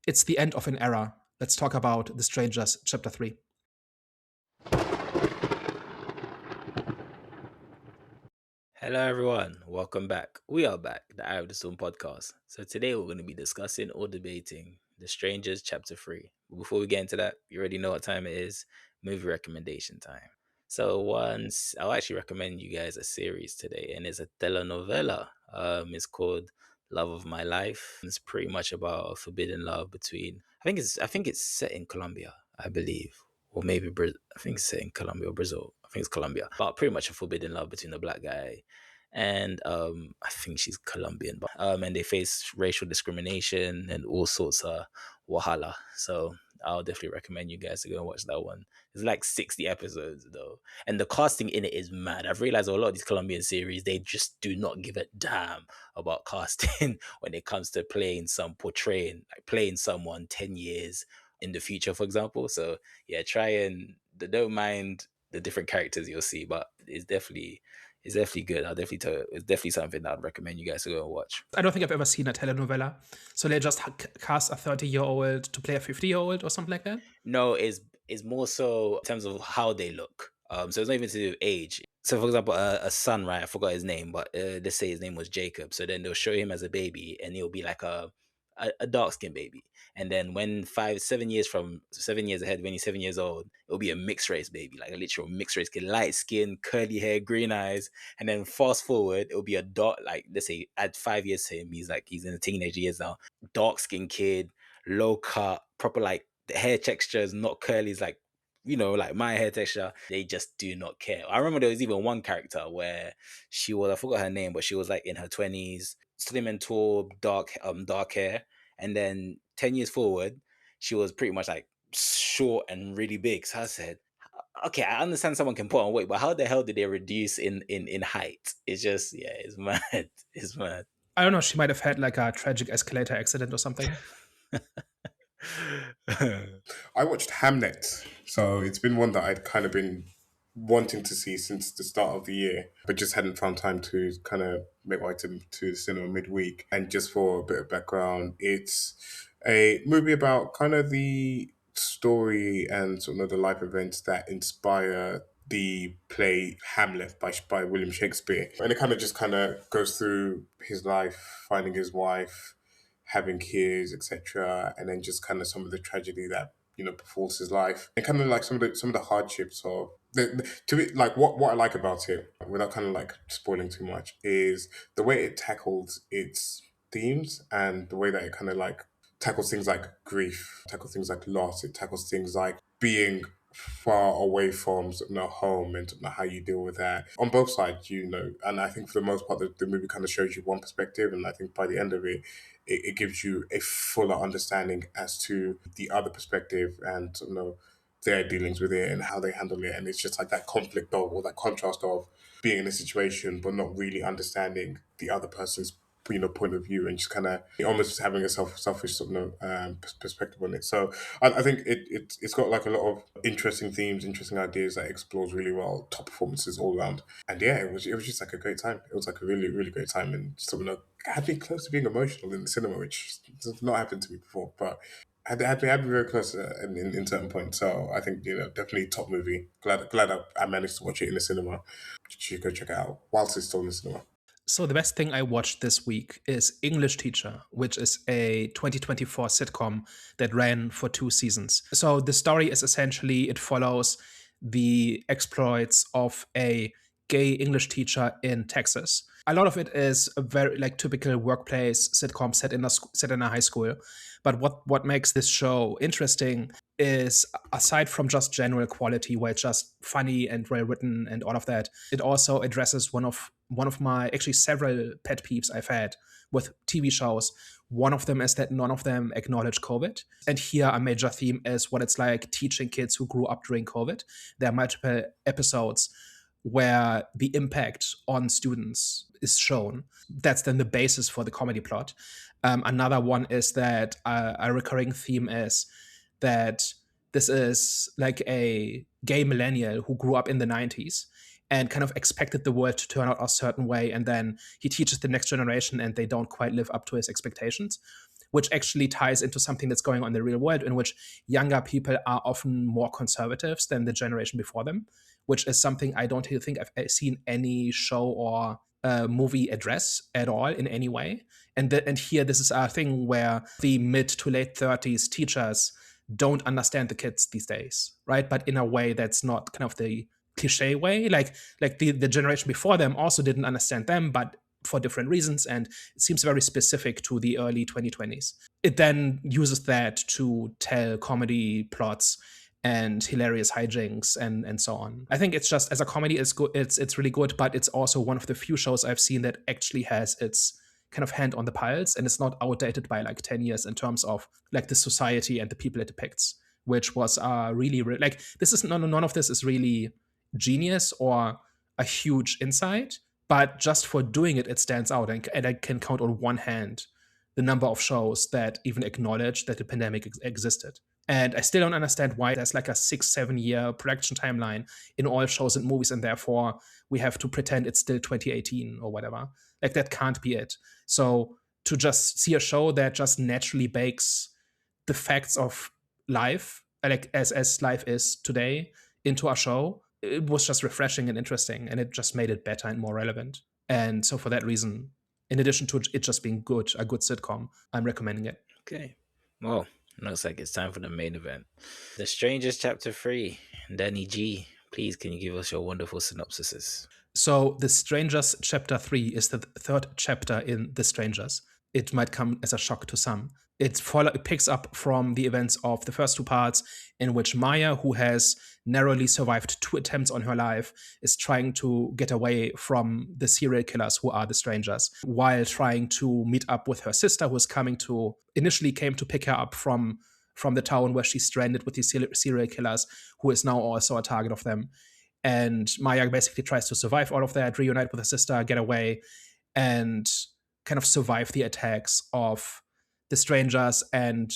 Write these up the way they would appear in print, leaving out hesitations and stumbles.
It's the end of an era. Let's talk about The Strangers, Chapter 3. Hello, everyone. Welcome back. We are back, the Eye of the Storm podcast. So today we're going to be discussing or debating The Strangers Chapter 3. But before we get into that, you already know what time it is. Movie recommendation time. So I'll actually recommend you guys a series today, and it's a telenovela. It's called Love of My Life. It's pretty much about a forbidden love between. I think it's set in Colombia, I believe, or maybe I think it's set in Colombia or Brazil. I think it's Colombia, but pretty much a forbidden love between a black guy and I think she's Colombian, but and they face racial discrimination and all sorts of wahala. So I'll definitely recommend you guys to go and watch that one. It's like 60 episodes though, and the casting in it is mad. I've realized a lot of these Colombian series, they just do not give a damn about casting when it comes to playing someone 10 years in the future, for example. So yeah, don't mind the different characters you'll see, but it's definitely good. It's definitely something that I'd recommend you guys to go and watch. I don't think I've ever seen a telenovela. So they just cast a 30-year-old to play a 50-year-old or something like that? No, is more so in terms of how they look. So it's not even to do with age. So, for example, a son, right? I forgot his name, but let's say his name was Jacob. So then they'll show him as a baby, and he'll be like a dark skinned baby. And then when 7 years ahead, when he's 7 years old, it'll be a mixed race baby, like a literal mixed race kid, light skin, curly hair, green eyes. And then fast forward, it'll be a dark, like let's say add 5 years to him. He's in the teenage years now, dark skinned kid, low cut, proper like the hair texture is not curly. It's like, like my hair texture. They just do not care. I remember there was even one character where I forgot her name, but she was like in her 20s, slim and tall, dark hair. And then 10 years forward, she was pretty much like short and really big. So I said, okay, I understand someone can put on weight, but how the hell did they reduce in height? It's just, yeah, it's mad. It's mad. I don't know. She might have had like a tragic escalator accident or something. I watched Hamnet, so it's been one that I'd kind of been wanting to see since the start of the year, but just hadn't found time to kind of make my way to the cinema midweek. And just for a bit of background, it's a movie about kind of the story and sort of the life events that inspire the play Hamlet by William Shakespeare. And it kind of goes through his life, finding his wife, having kids, etc., and then just kind of some of the tragedy that befalls his life, and kind of like some of the hardships of to be like what I like about it, without kind of like spoiling too much, is the way it tackles its themes and the way that it kind of like tackles things like grief, tackles things like loss, it tackles things like being far away from home and how you deal with that on both sides, and I think for the most part the movie kind of shows you one perspective, and I think by the end of it gives you a fuller understanding as to the other perspective and their dealings with it and how they handle it. And it's just like that conflict of, or that contrast of being in a situation but not really understanding the other person's point of view, and just kind of almost having a selfish perspective on it. So I think it's got like a lot of interesting themes, interesting ideas that it explores really well. Top performances all around, and yeah, it was just like a great time. It was like a really really great time, and had me close to being emotional in the cinema, which has not happened to me before, but had me very close in certain points. So I think definitely top movie. Glad I managed to watch it in the cinema. You should go check it out whilst it's still in the cinema. So the best thing I watched this week is English Teacher, which is a 2024 sitcom that ran for 2 seasons. So the story is essentially, it follows the exploits of a gay English teacher in Texas. A lot of it is a very like typical workplace sitcom set in a high school. But what makes this show interesting is, aside from just general quality, where it's just funny and well written and all of that, it also addresses one of my actually several pet peeves I've had with TV shows. One of them is that none of them acknowledge COVID. And here a major theme is what it's like teaching kids who grew up during COVID. There are multiple episodes where the impact on students is shown. That's then the basis for the comedy plot. Another one is that a recurring theme is that this is like a gay millennial who grew up in the 90s and kind of expected the world to turn out a certain way. And then he teaches the next generation and they don't quite live up to his expectations. which actually ties into something that's going on in the real world, in which younger people are often more conservatives than the generation before them, which is something I don't think I've seen any show or movie address at all in any way. And here, this is a thing where the mid to late 30s teachers don't understand the kids these days, right? But in a way that's not kind of the cliche way. Like the generation before them also didn't understand them, but for different reasons, and it seems very specific to the early 2020s. It then uses that to tell comedy plots and hilarious hijinks and so on. I think it's just, as a comedy, it's good. It's really good, but it's also one of the few shows I've seen that actually has its kind of hand on the pulse, and it's not outdated by like 10 years in terms of like the society and the people it depicts, which was really like, this is none of this is really genius or a huge insight, but just for doing it, it stands out. And I can count on one hand the number of shows that even acknowledge that the pandemic existed. And I still don't understand why there's like a 6-7 year production timeline in all shows and movies, and therefore we have to pretend it's still 2018 or whatever. Like, that can't be it. So to just see a show that just naturally bakes the facts of life, like as life is today, into a show, it was just refreshing and interesting, and it just made it better and more relevant. And so for that reason, in addition to it just being good, a good sitcom, I'm recommending it. Okay. Well, looks like it's time for the main event. The Strangers Chapter 3. Danny G, please, can you give us your wonderful synopsises? So The Strangers Chapter 3 is the third chapter in The Strangers. It might come as a shock to some. It picks up from the events of the first two parts, in which Maya, who has narrowly survived 2 attempts on her life, is trying to get away from the serial killers who are the strangers, while trying to meet up with her sister, who is initially came to pick her up from the town where she's stranded with these serial killers, who is now also a target of them. And Maya basically tries to survive all of that, reunite with her sister, get away, and kind of survive the attacks of the strangers and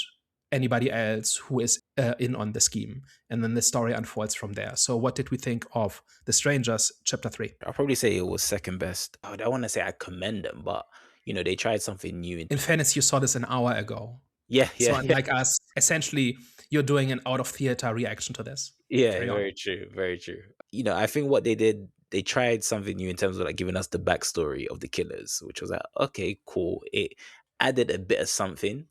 anybody else who is in on the scheme. And then the story unfolds from there. So what did we think of The Strangers Chapter 3? I'll probably say it was second best. I don't want to say I commend them, but, they tried something new. In fairness, you saw this an hour ago. Yeah. So unlike us, essentially, you're doing an out-of-theater reaction to this. Yeah, very true, very true. I think what they did, they tried something new in terms of like giving us the backstory of the killers, which was like, okay, cool. It added a bit of something.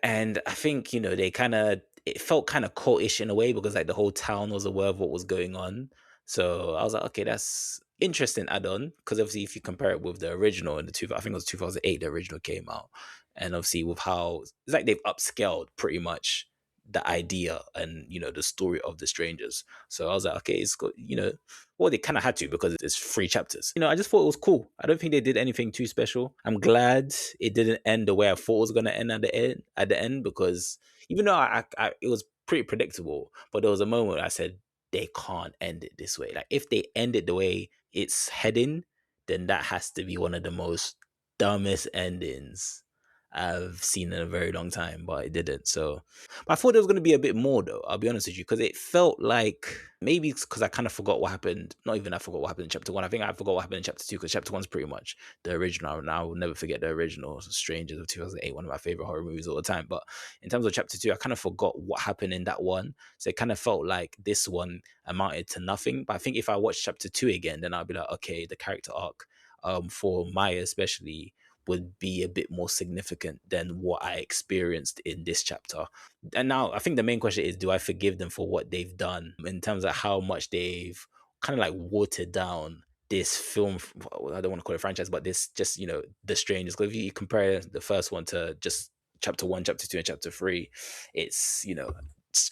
And I think, it felt kind of cultish in a way, because like the whole town was aware of what was going on. So I was like, okay, that's interesting add-on, because obviously if you compare it with the original I think it was 2008, the original came out. And obviously with how it's like they've upscaled pretty much the idea and the story of the strangers. So I was like, okay, it's got well, they kind of had to, because it's 3 chapters. I just thought it was cool. I don't think they did anything too special. I'm glad it didn't end the way I thought it was going to end at the end, because even though I it was pretty predictable, but there was a moment where I said they can't end it this way. Like, if they end it the way it's heading, then that has to be one of the most dumbest endings I've seen in a very long time, but it didn't. So, but I thought there was going to be a bit more, though. I'll be honest with you, because it felt like, maybe it's because I kind of forgot what happened. Not even I forgot what happened in chapter 1. I think I forgot what happened in chapter 2, because chapter 1's pretty much the original. And I will never forget the original Strangers of 2008, one of my favorite horror movies all the time. But in terms of chapter 2, I kind of forgot what happened in that one. So it kind of felt like this one amounted to nothing. But I think if I watch chapter 2 again, then I'll be like, okay, the character arc for Maya especially would be a bit more significant than what I experienced in this chapter. And now I think the main question is, do I forgive them for what they've done in terms of how much they've kind of like watered down this film? I don't want to call it a franchise, but this just, The Strangers. Because if you compare the first one to just chapter 1, chapter 2, and chapter 3, it's,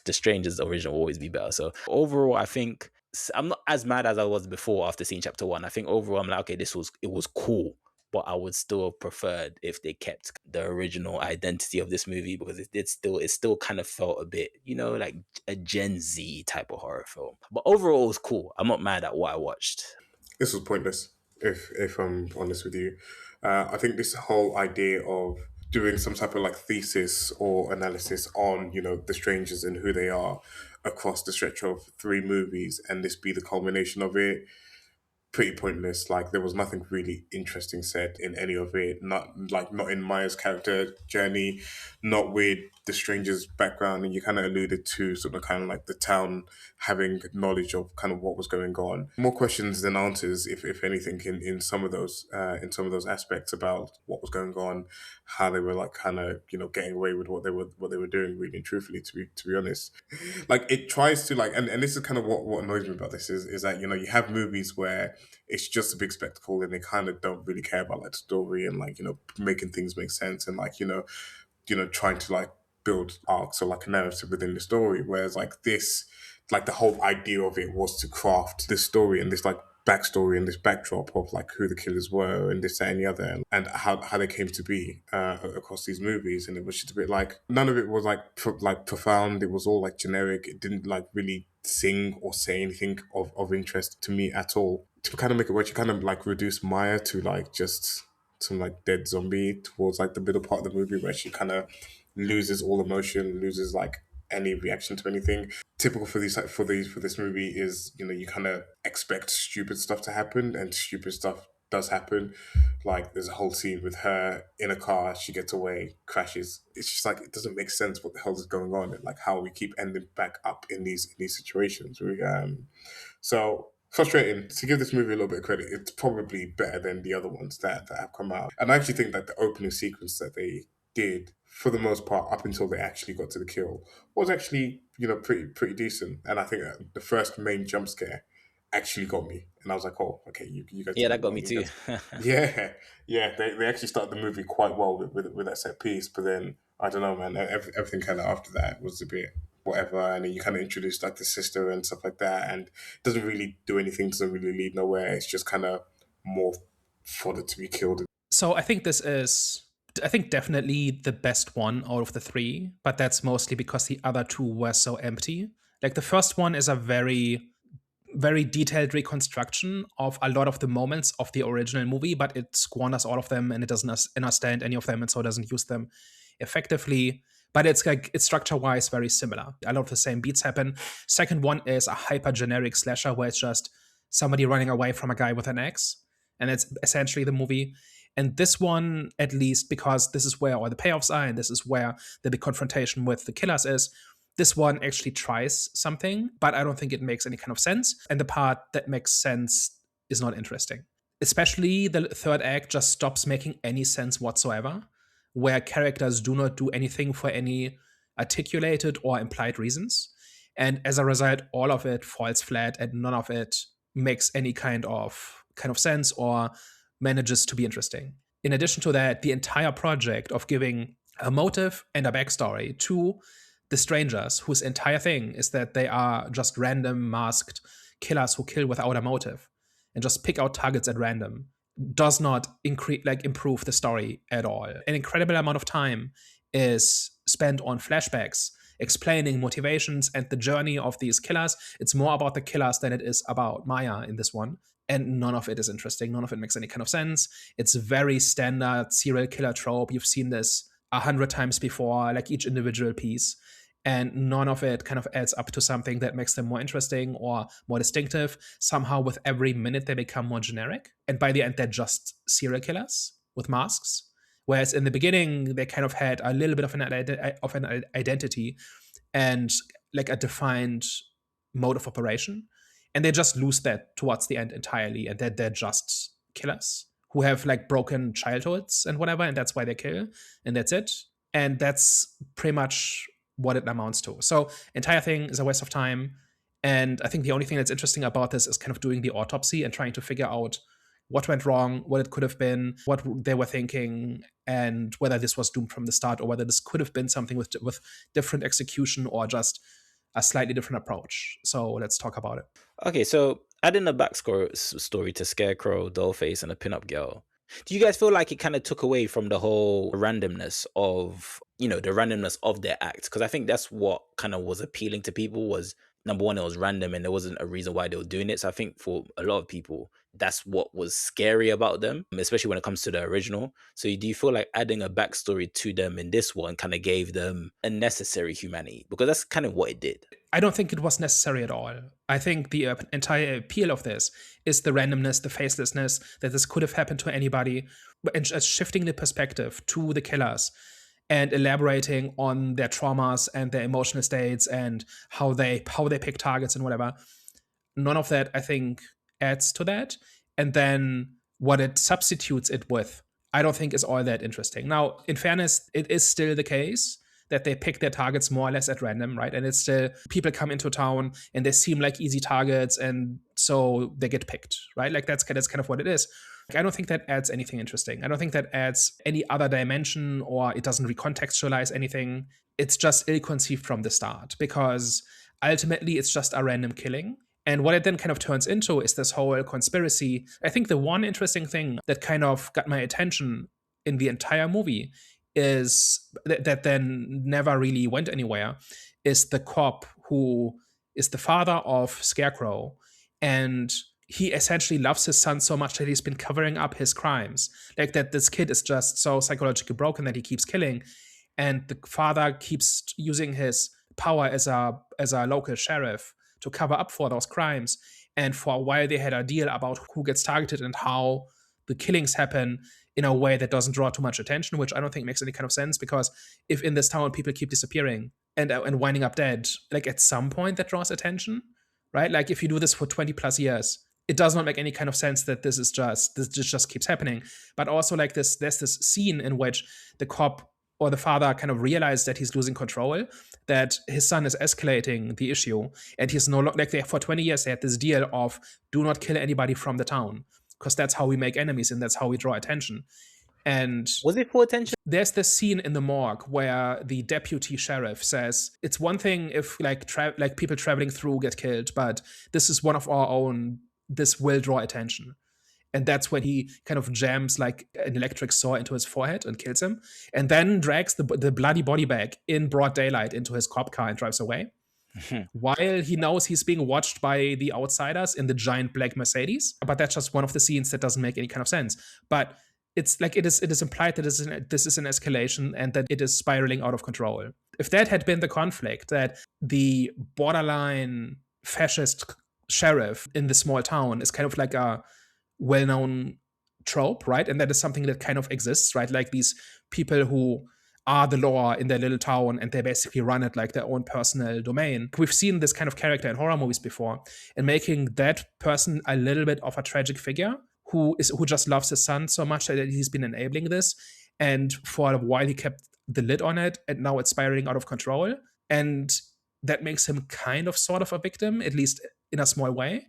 The Strangers original will always be better. So overall, I think I'm not as mad as I was before after seeing chapter 1. I think overall I'm like, okay, it was cool, but I would still have preferred if they kept the original identity of this movie, because it still kind of felt a bit, like a Gen Z type of horror film. But overall, it was cool. I'm not mad at what I watched. This was pointless, if I'm honest with you. I think this whole idea of doing some type of like thesis or analysis on, the strangers and who they are across the stretch of 3 movies, and this be the culmination of it, pretty pointless. Like there was nothing really interesting said in any of it. Not in Maya's character journey, not with the stranger's background. And you kind of alluded to sort of kind of like the town having knowledge of kind of what was going on. More questions than answers, if anything, in some of those aspects about what was going on, how they were like kind of getting away with what they were doing. Really and truthfully, to be honest, like it tries to like, and this is kind of what annoys me about this is that you have movies where it's just a big spectacle and they kind of don't really care about like the story and like making things make sense and like trying to like build arcs or like a narrative within the story. Whereas like this, like the whole idea of it was to craft this story and this like backstory and this backdrop of like who the killers were and this, that, and the other, and how they came to be across these movies. And it was just a bit like none of it was like profound. It was all like generic. It didn't like really sing or say anything of interest to me at all. To kind of make it work, you kind of like reduce Maya to like just some like dead zombie towards like the middle part of the movie where she kind of loses all emotion, loses like any reaction to anything. Typical for this movie is you kind of expect stupid stuff to happen, and stupid stuff does happen. Like there's a whole scene with her in a car, she gets away, crashes. It's just like it doesn't make sense what the hell is going on, and like how we keep ending back up in these situations. So frustrating. To give this movie a little bit of credit, it's probably better than the other ones that have come out. And I actually think that the opening sequence that they did, for the most part, up until they actually got to the kill, was actually pretty decent. And I think that the first main jump scare actually got me, and I was like, oh, okay, you guys. Yeah, that got me too. Yeah. They actually started the movie quite well with that set piece, but then I don't know, man. Everything kind of after that was a bit whatever, and then you kind of introduced like the sister and stuff like that, and it doesn't really do anything, doesn't really lead nowhere. It's just kind of more fodder to be killed. So I think definitely the best one out of the three, but that's mostly because the other two were so empty. Like the first one is a very, very detailed reconstruction of a lot of the moments of the original movie, but it squanders all of them and it doesn't understand any of them and so doesn't use them effectively. But it's like it's structure-wise very similar. A lot of the same beats happen. Second one is a hyper generic slasher where it's just somebody running away from a guy with an axe, and it's essentially the movie. And this one, at least because this is where all the payoffs are, and this is where the big confrontation with the killers is, this one actually tries something, but I don't think it makes any kind of sense. And the part that makes sense is not interesting. Especially the third act just stops making any sense whatsoever, where characters do not do anything for any articulated or implied reasons. And as a result, all of it falls flat and none of it makes any kind of sense or manages to be interesting. In addition to that, the entire project of giving a motive and a backstory to the strangers, whose entire thing is that they are just random masked killers who kill without a motive and just pick out targets at random, does not improve the story at all. An incredible amount of time is spent on flashbacks explaining motivations and the journey of these killers. It's more about the killers than it is about Maya in this one. And none of it is interesting. None of it makes any kind of sense. It's very standard serial killer trope. You've seen this 100 times before, like each individual piece. And none of it kind of adds up to something that makes them more interesting or more distinctive. Somehow, with every minute, they become more generic. And by the end, they're just serial killers with masks. Whereas in the beginning, they kind of had a little bit of an identity and like a defined mode of operation. And they just lose that towards the end entirely. And they're just killers who have like broken childhoods and whatever. And that's why they kill. And that's it. And that's pretty much what it amounts to. So entire thing is a waste of time. And I think the only thing that's interesting about this is kind of doing the autopsy and trying to figure out what went wrong, what it could have been, what they were thinking, and whether this was doomed from the start or whether this could have been something with different execution or just a slightly different approach. So let's talk about it. Okay, so adding a backstory to Scarecrow, Dollface, and a pinup girl, do you guys feel like it kind of took away from the whole randomness of, their act? Because I think that's what kind of was appealing to people was, number one, it was random and there wasn't a reason why they were doing it. So I think for a lot of people, that's what was scary about them, especially when it comes to the original. So do you feel like adding a backstory to them in this one kind of gave them a necessary humanity? Because that's kind of what it did. I don't think it was necessary at all. I think the entire appeal of this is the randomness, the facelessness, that this could have happened to anybody, and just shifting the perspective to the killers and elaborating on their traumas and their emotional states and how they pick targets and whatever. None of that, I think, adds to that. And then what it substitutes it with, I don't think is all that interesting. Now, in fairness, it is still the case that they pick their targets more or less at random, right? And it's still, people come into town and they seem like easy targets, and so they get picked, right? Like that's kind of what it is. Like, I don't think that adds anything interesting. I don't think that adds any other dimension, or it doesn't recontextualize anything. It's just ill-conceived from the start, because ultimately it's just a random killing. And what it then kind of turns into is this whole conspiracy. I think the one interesting thing that kind of got my attention in the entire movie is that then never really went anywhere, is the cop who is the father of Scarecrow, and he essentially loves his son so much that he's been covering up his crimes. Like that this kid is just so psychologically broken that he keeps killing, and the father keeps using his power as a local sheriff to cover up for those crimes. And for a while they had a deal about who gets targeted and how the killings happen in a way that doesn't draw too much attention, which I don't think makes any kind of sense, because if in this town people keep disappearing and winding up dead, like at some point that draws attention, right? Like if you do this for 20 plus years, it does not make any kind of sense that this just keeps happening. But also like there's this scene in which the cop or the father kind of realized that he's losing control, that his son is escalating the issue, and he's no longer, like, for 20 years they had this deal of do not kill anybody from the town, because that's how we make enemies and that's how we draw attention. And Was it for attention? there's this scene in the morgue where the deputy sheriff says, it's one thing if like people traveling through get killed, but this is one of our own, this will draw attention. And that's when he kind of jams like an electric saw into his forehead and kills him, and then drags the bloody body bag in broad daylight into his cop car and drives away, while he knows he's being watched by the outsiders in the giant black Mercedes. But that's just one of the scenes that doesn't make any kind of sense. But it's like it is implied that this is an escalation and that it is spiraling out of control. If that had been the conflict, that the borderline fascist sheriff in the small town is kind of like a well-known trope, right? And that is something that kind of exists, right? Like these people who are the law in their little town and they basically run it like their own personal domain. We've seen this kind of character in horror movies before, and making that person a little bit of a tragic figure who just loves his son so much that he's been enabling this, and for a while he kept the lid on it, and now it's spiraling out of control, and that makes him kind of sort of a victim, at least in a small way.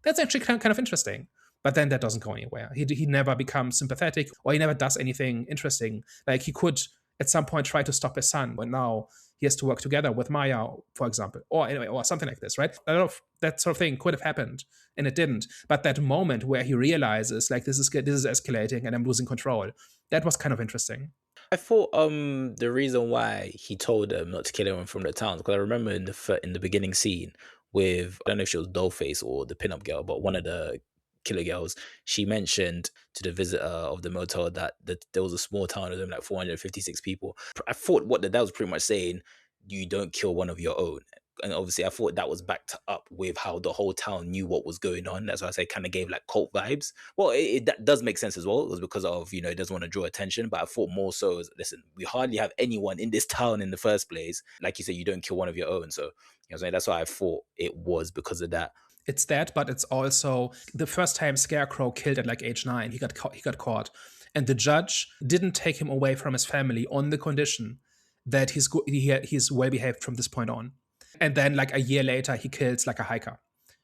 That's actually kind of interesting. But then that doesn't go anywhere. He never becomes sympathetic, or he never does anything interesting. Like he could at some point try to stop his son, but now he has to work together with Maya, for example, or anyway, or something like this, right? A lot of that sort of thing could have happened, and it didn't. But that moment where he realizes, like, this is escalating and I'm losing control, that was kind of interesting. I thought the reason why he told them not to kill anyone from the town, because I remember in the beginning scene with, I don't know if she was Dollface or the pinup girl, but one of the killer girls, she mentioned to the visitor of the motel that there was a small town of them, like 456 people. I thought what that was pretty much saying, you don't kill one of your own. And obviously I thought that was backed up with how the whole town knew what was going on. That's why I say kind of gave like cult vibes. Well, that does make sense as well. It was because of, it doesn't want to draw attention. But I thought more so is, listen, we hardly have anyone in this town in the first place. Like you said, you don't kill one of your own. So that's why I thought it was because of that. It's that, but it's also the first time Scarecrow killed at like age 9, he got caught. And the judge didn't take him away from his family on the condition that he's well behaved from this point on. And then like a year later, he kills like a hiker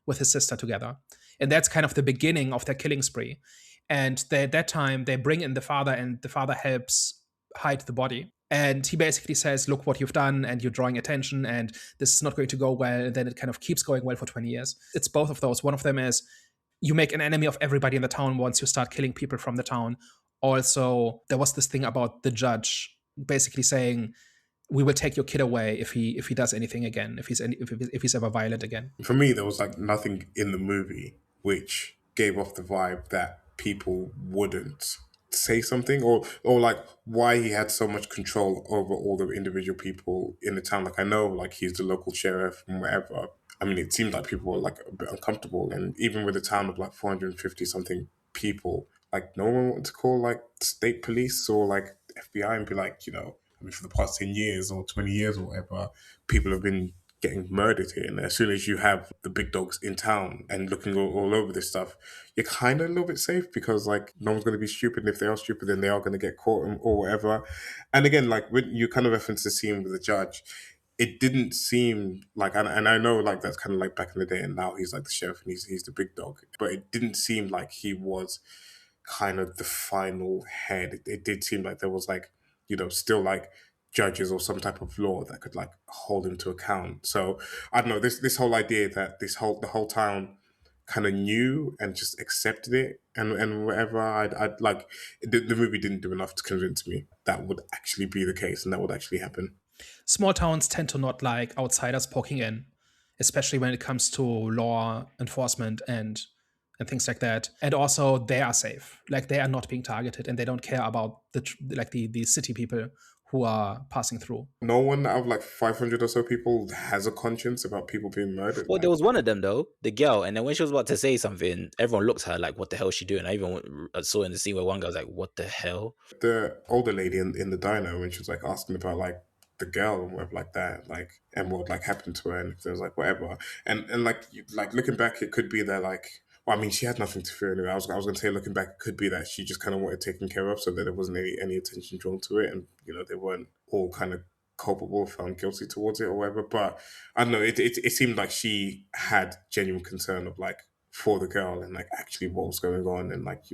with his sister together. And that's kind of the beginning of their killing spree. And at that time, they bring in the father, and the father helps hide the body. And he basically says, look what you've done, and you're drawing attention, and this is not going to go well. And then it kind of keeps going well for 20 years. It's both of those. One of them is you make an enemy of everybody in the town once you start killing people from the town. Also, there was this thing about the judge basically saying, we will take your kid away if he does anything again, if he's ever violent again. For me, there was like nothing in the movie which gave off the vibe that people wouldn't say something, or like why he had so much control over all the individual people in the town. Like I know like he's the local sheriff and whatever. I mean, it seemed like people were like a bit uncomfortable, and even with a town of like 450 something people, like no one wanted to call like state police or like FBI and be like, I mean, for the past 10 years or 20 years or whatever, people have been getting murdered here. And as soon as you have the big dogs in town and looking all over this stuff, you're kind of a little bit safe because like no one's going to be stupid. And if they are stupid, then they are going to get caught or whatever. And again, like when you kind of reference the scene with the judge, it didn't seem like, and I know like that's kind of like back in the day, and now he's like the sheriff and he's the big dog, but it didn't seem like he was kind of the final head. It did seem like there was like, still like judges or some type of law that could like hold him to account. So I don't know, this whole idea that the whole town kind of knew and just accepted it and whatever, I'd like the movie didn't do enough to convince me that would actually be the case and that would actually happen. Small towns tend to not like outsiders poking in, especially when it comes to law enforcement and things like that. And also, they are safe. Like they are not being targeted, and they don't care about the city people who are passing through. No one out of like 500 or so people has a conscience about people being murdered. Well, there was one of them though, the girl, and then when she was about to say something, everyone looked at her like, "What the hell is she doing?" I even saw in the scene where one guy was like, "What the hell?" The older lady in the diner, when she was like asking about like the girl and whatever like that, like, and what like happened to her, and if there was like whatever, and like like looking back, it could be that like. Well, I mean, she had nothing to fear anyway. I was going to say, looking back, it could be that she just kind of wanted taken care of, so that there wasn't any attention drawn to it, and they weren't all kind of culpable, found guilty towards it or whatever. But I don't know. It seemed like she had genuine concern of like for the girl and like actually what was going on and like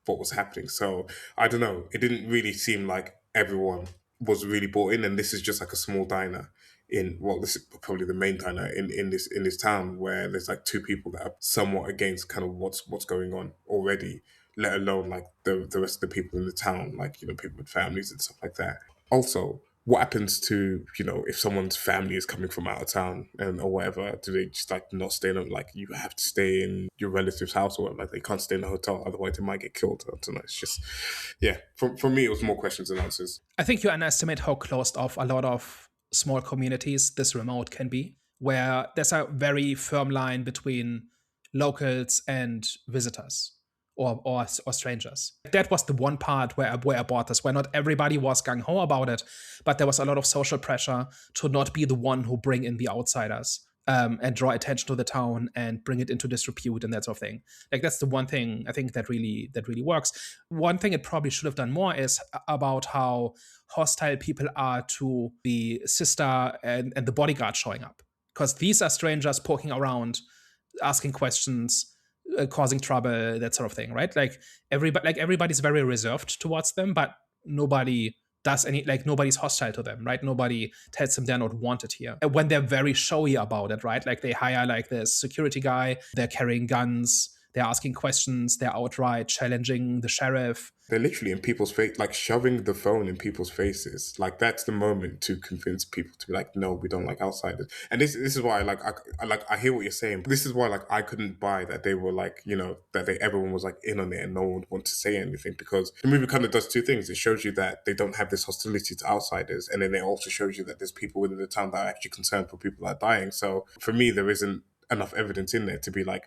what was happening. So I don't know. It didn't really seem like everyone was really bought in, and this is just like a small diner this is probably the main diner in this town where there's like two people that are somewhat against kind of what's going on already, let alone like the rest of the people in the town, like people with families and stuff like that. Also, what happens to if someone's family is coming from out of town and or whatever? Do they just like not stay in like you have to stay in your relative's house or like they can't stay in a hotel, otherwise they might get killed? I don't know. It's just for me it was more questions than answers. I think you underestimate how closed off a lot of small communities this remote can be, where there's a very firm line between locals and visitors or strangers. That was the one part where I bought this, where not everybody was gung-ho about it, but there was a lot of social pressure to not be the one who bring in the outsiders and draw attention to the town and bring it into disrepute and that sort of thing. Like that's the one thing I think that really works. One thing it probably should have done more is about how hostile people are to the sister and the bodyguard showing up, because these are strangers poking around, asking questions, causing trouble, that sort of thing, right? Like everybody's very reserved towards them, but nobody does any, like nobody's hostile to them, right? Nobody tells them they're not wanted here. And when they're very showy about it, right? Like they hire like this security guy, they're carrying guns, they're asking questions, they're outright challenging the sheriff. They're literally in people's face, like shoving the phone in people's faces. Like that's the moment to convince people to be like, no, we don't like outsiders. And this is why I hear what you're saying. This is why like I couldn't buy that they were like, that everyone was like in on it and no one would want to say anything, because the movie kind of does two things. It shows you that they don't have this hostility to outsiders, and then it also shows you that there's people within the town that are actually concerned for people that are dying. So for me, there isn't enough evidence in there to be like,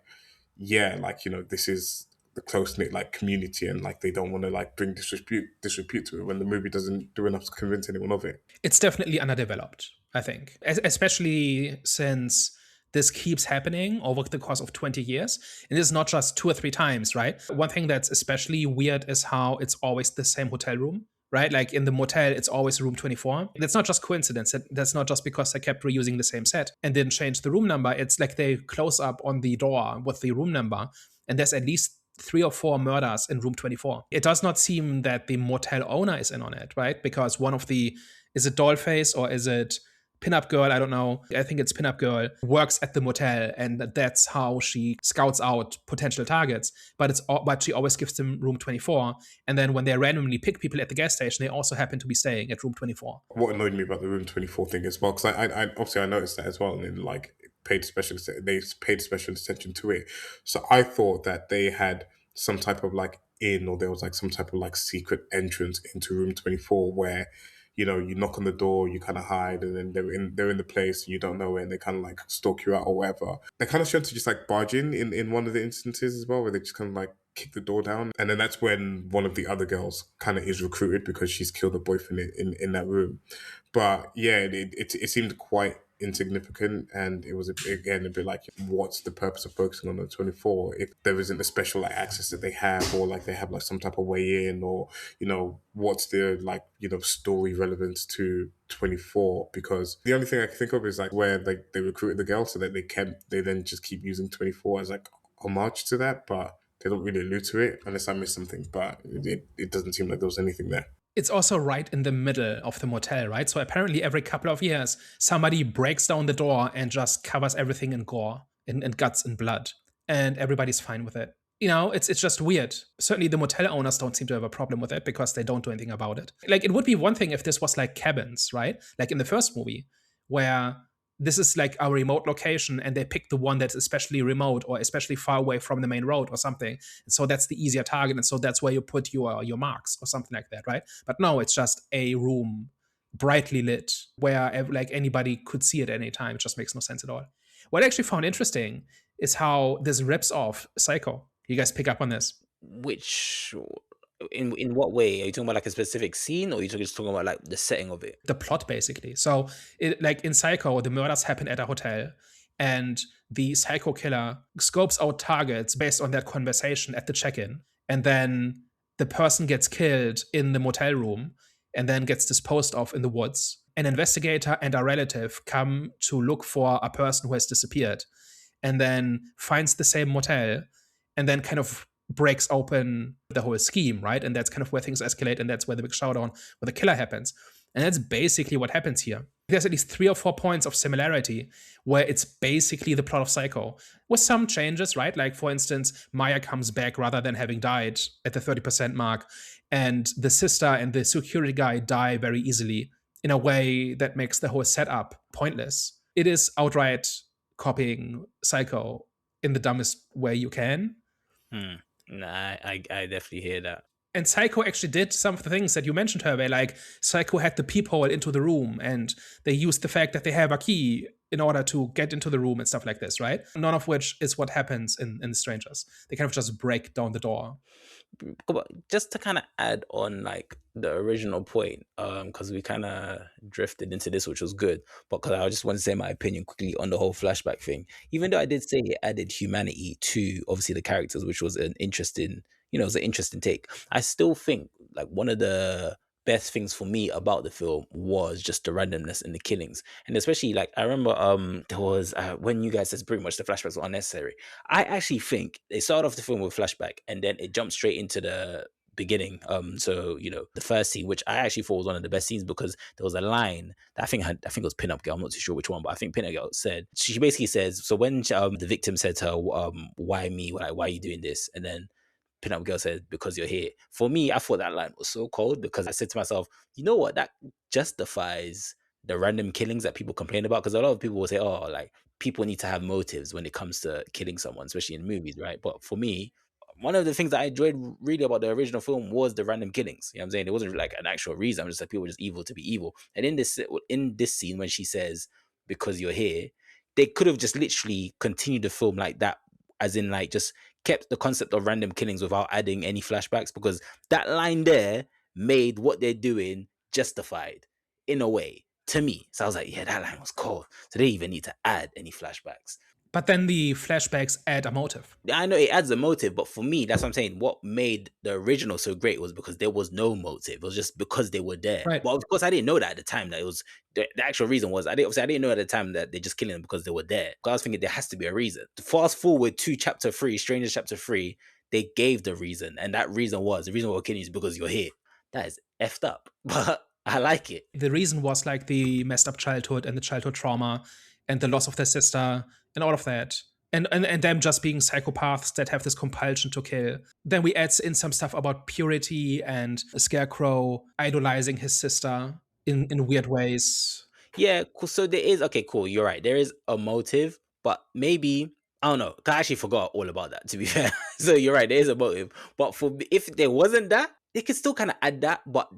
yeah, like, this is the close-knit like community and like they don't want to like bring disrepute to it when the movie doesn't do enough to convince anyone of it. It's definitely underdeveloped, I think, especially since this keeps happening over the course of 20 years. And it's not just 2 or 3 times, right? One thing that's especially weird is how it's always the same hotel room, right? Like in the motel, it's always room 24. That's not just coincidence. That's not just because they kept reusing the same set and didn't change the room number. It's like they close up on the door with the room number, and there's at least 3 or 4 murders in room 24. It does not seem that the motel owner is in on it, right? Because one of the, is it Dollface or is it Pinup Girl? I don't know. I think it's Pinup Girl, works at the motel, and that's how she scouts out potential targets. But she always gives them room 24. And then when they randomly pick people at the gas station, they also happen to be staying at room 24. What annoyed me about the room 24 thing as well, because I obviously I noticed that as well, and then like they paid special attention to it. So I thought that they had some type of like in, or there was like some type of like secret entrance into room 24 where, you know, you knock on the door, you kind of hide, and then they're in the place and you don't know it, and they kind of like stalk you out or whatever. They kind of shown to just like barge in one of the instances as well, where they just kind of like kick the door down, and then that's when one of the other girls kind of is recruited because she's killed her boyfriend in that room. But yeah, it seemed quite insignificant, and it was again a bit like, what's the purpose of focusing on the 24 if there isn't a special like access that they have, or like they have like some type of way in, or, you know, what's the like, you know, story relevance to 24? Because the only thing I can think of is like where like they recruited the girl so that they then just keep using 24 as like homage to that, but they don't really allude to it unless I missed something. But it doesn't seem like there was anything there. It's also right in the middle of the motel, right? So apparently every couple of years, somebody breaks down the door and just covers everything in gore and guts and blood. And everybody's fine with it. You know, it's just weird. Certainly the motel owners don't seem to have a problem with it because they don't do anything about it. Like, it would be one thing if this was like cabins, right? Like in the first movie, where this is like our remote location and they pick the one that's especially remote or especially far away from the main road or something. And so that's the easier target. And so that's where you put your marks or something like that, right? But no, it's just a room brightly lit where like anybody could see it at any time. It just makes no sense at all. What I actually found interesting is how this rips off Psycho. You guys pick up on this? Which, in what way? Are you talking about like a specific scene, or are you just talking about like the setting of it? The plot, basically. So, like in Psycho, the murders happen at a hotel, and the psycho killer scopes out targets based on that conversation at the check-in, and then the person gets killed in the motel room and then gets disposed of in the woods. An investigator and a relative come to look for a person who has disappeared, and then finds the same motel, and then kind of breaks open the whole scheme, right? And that's kind of where things escalate, and that's where the big showdown with the killer happens. And that's basically what happens here. There's at least 3 or 4 points of similarity where it's basically the plot of Psycho, with some changes, right? Like, for instance, Maya comes back rather than having died at the 30% mark, and the sister and the security guy die very easily in a way that makes the whole setup pointless. It is outright copying Psycho in the dumbest way you can. Nah, I definitely hear that. And Psycho actually did some of the things that you mentioned, her, where like Psycho had the peephole into the room, and they used the fact that they have a key in order to get into the room and stuff like this, right? None of which is what happens in Strangers. They kind of just break down the door. Just to kind of add on like the original point, because we kind of drifted into this, which was good, but because I just want to say my opinion quickly on the whole flashback thing. Even though I did say it added humanity to obviously the characters, which was an interesting, it was an interesting take, I still think like one of the best things for me about the film was just the randomness in the killings. And especially like I remember there was when you guys said pretty much the flashbacks were unnecessary. I actually think they started off the film with flashback and then it jumped straight into the beginning. So the first scene, which I actually thought was one of the best scenes, because there was a line that I think it was Pinup Girl, I'm not too sure which one, but I think Pinup Girl said, she basically says, so when the victim said to her, why me, why are you doing this, and then Pinup Girl said, because you're here. For me, I thought that line was so cold, because I said to myself, you know what, that justifies the random killings that people complain about. Because a lot of people will say, oh, like people need to have motives when it comes to killing someone, especially in movies, right? But for me, one of the things that I enjoyed really about the original film was the random killings. You know what I'm saying? It wasn't like an actual reason. I'm just like, people were just evil to be evil. And in this scene, when she says, because you're here, they could have just literally continued the film like that, as in like just kept the concept of random killings without adding any flashbacks, because that line there made what they're doing justified in a way to me. So I was like, yeah, that line was cool. So they even need to add any flashbacks. But then the flashbacks add a motive. I know it adds a motive, but for me, that's what I'm saying. What made the original so great was because there was no motive. It was just because they were there. Right. But of course, I didn't know that at the time. That it was the actual reason was I didn't know at the time that they're just killing them because they were there. Because I was thinking there has to be a reason. Fast forward to chapter 3, Strangers chapter 3, they gave the reason, and that reason was the reason we're killing you is because you're here. That is effed up, but I like it. The reason was like the messed up childhood and the childhood trauma and the loss of their sister and all of that. And them just being psychopaths that have this compulsion to kill. Then we add in some stuff about purity and Scarecrow idolizing his sister in weird ways. Yeah, cool. So there is, okay, cool, you're right. There is a motive, but maybe I don't know. 'Cause I actually forgot all about that, to be fair. So you're right, there is a motive. But for me, if there wasn't that, they could still kind of add that. But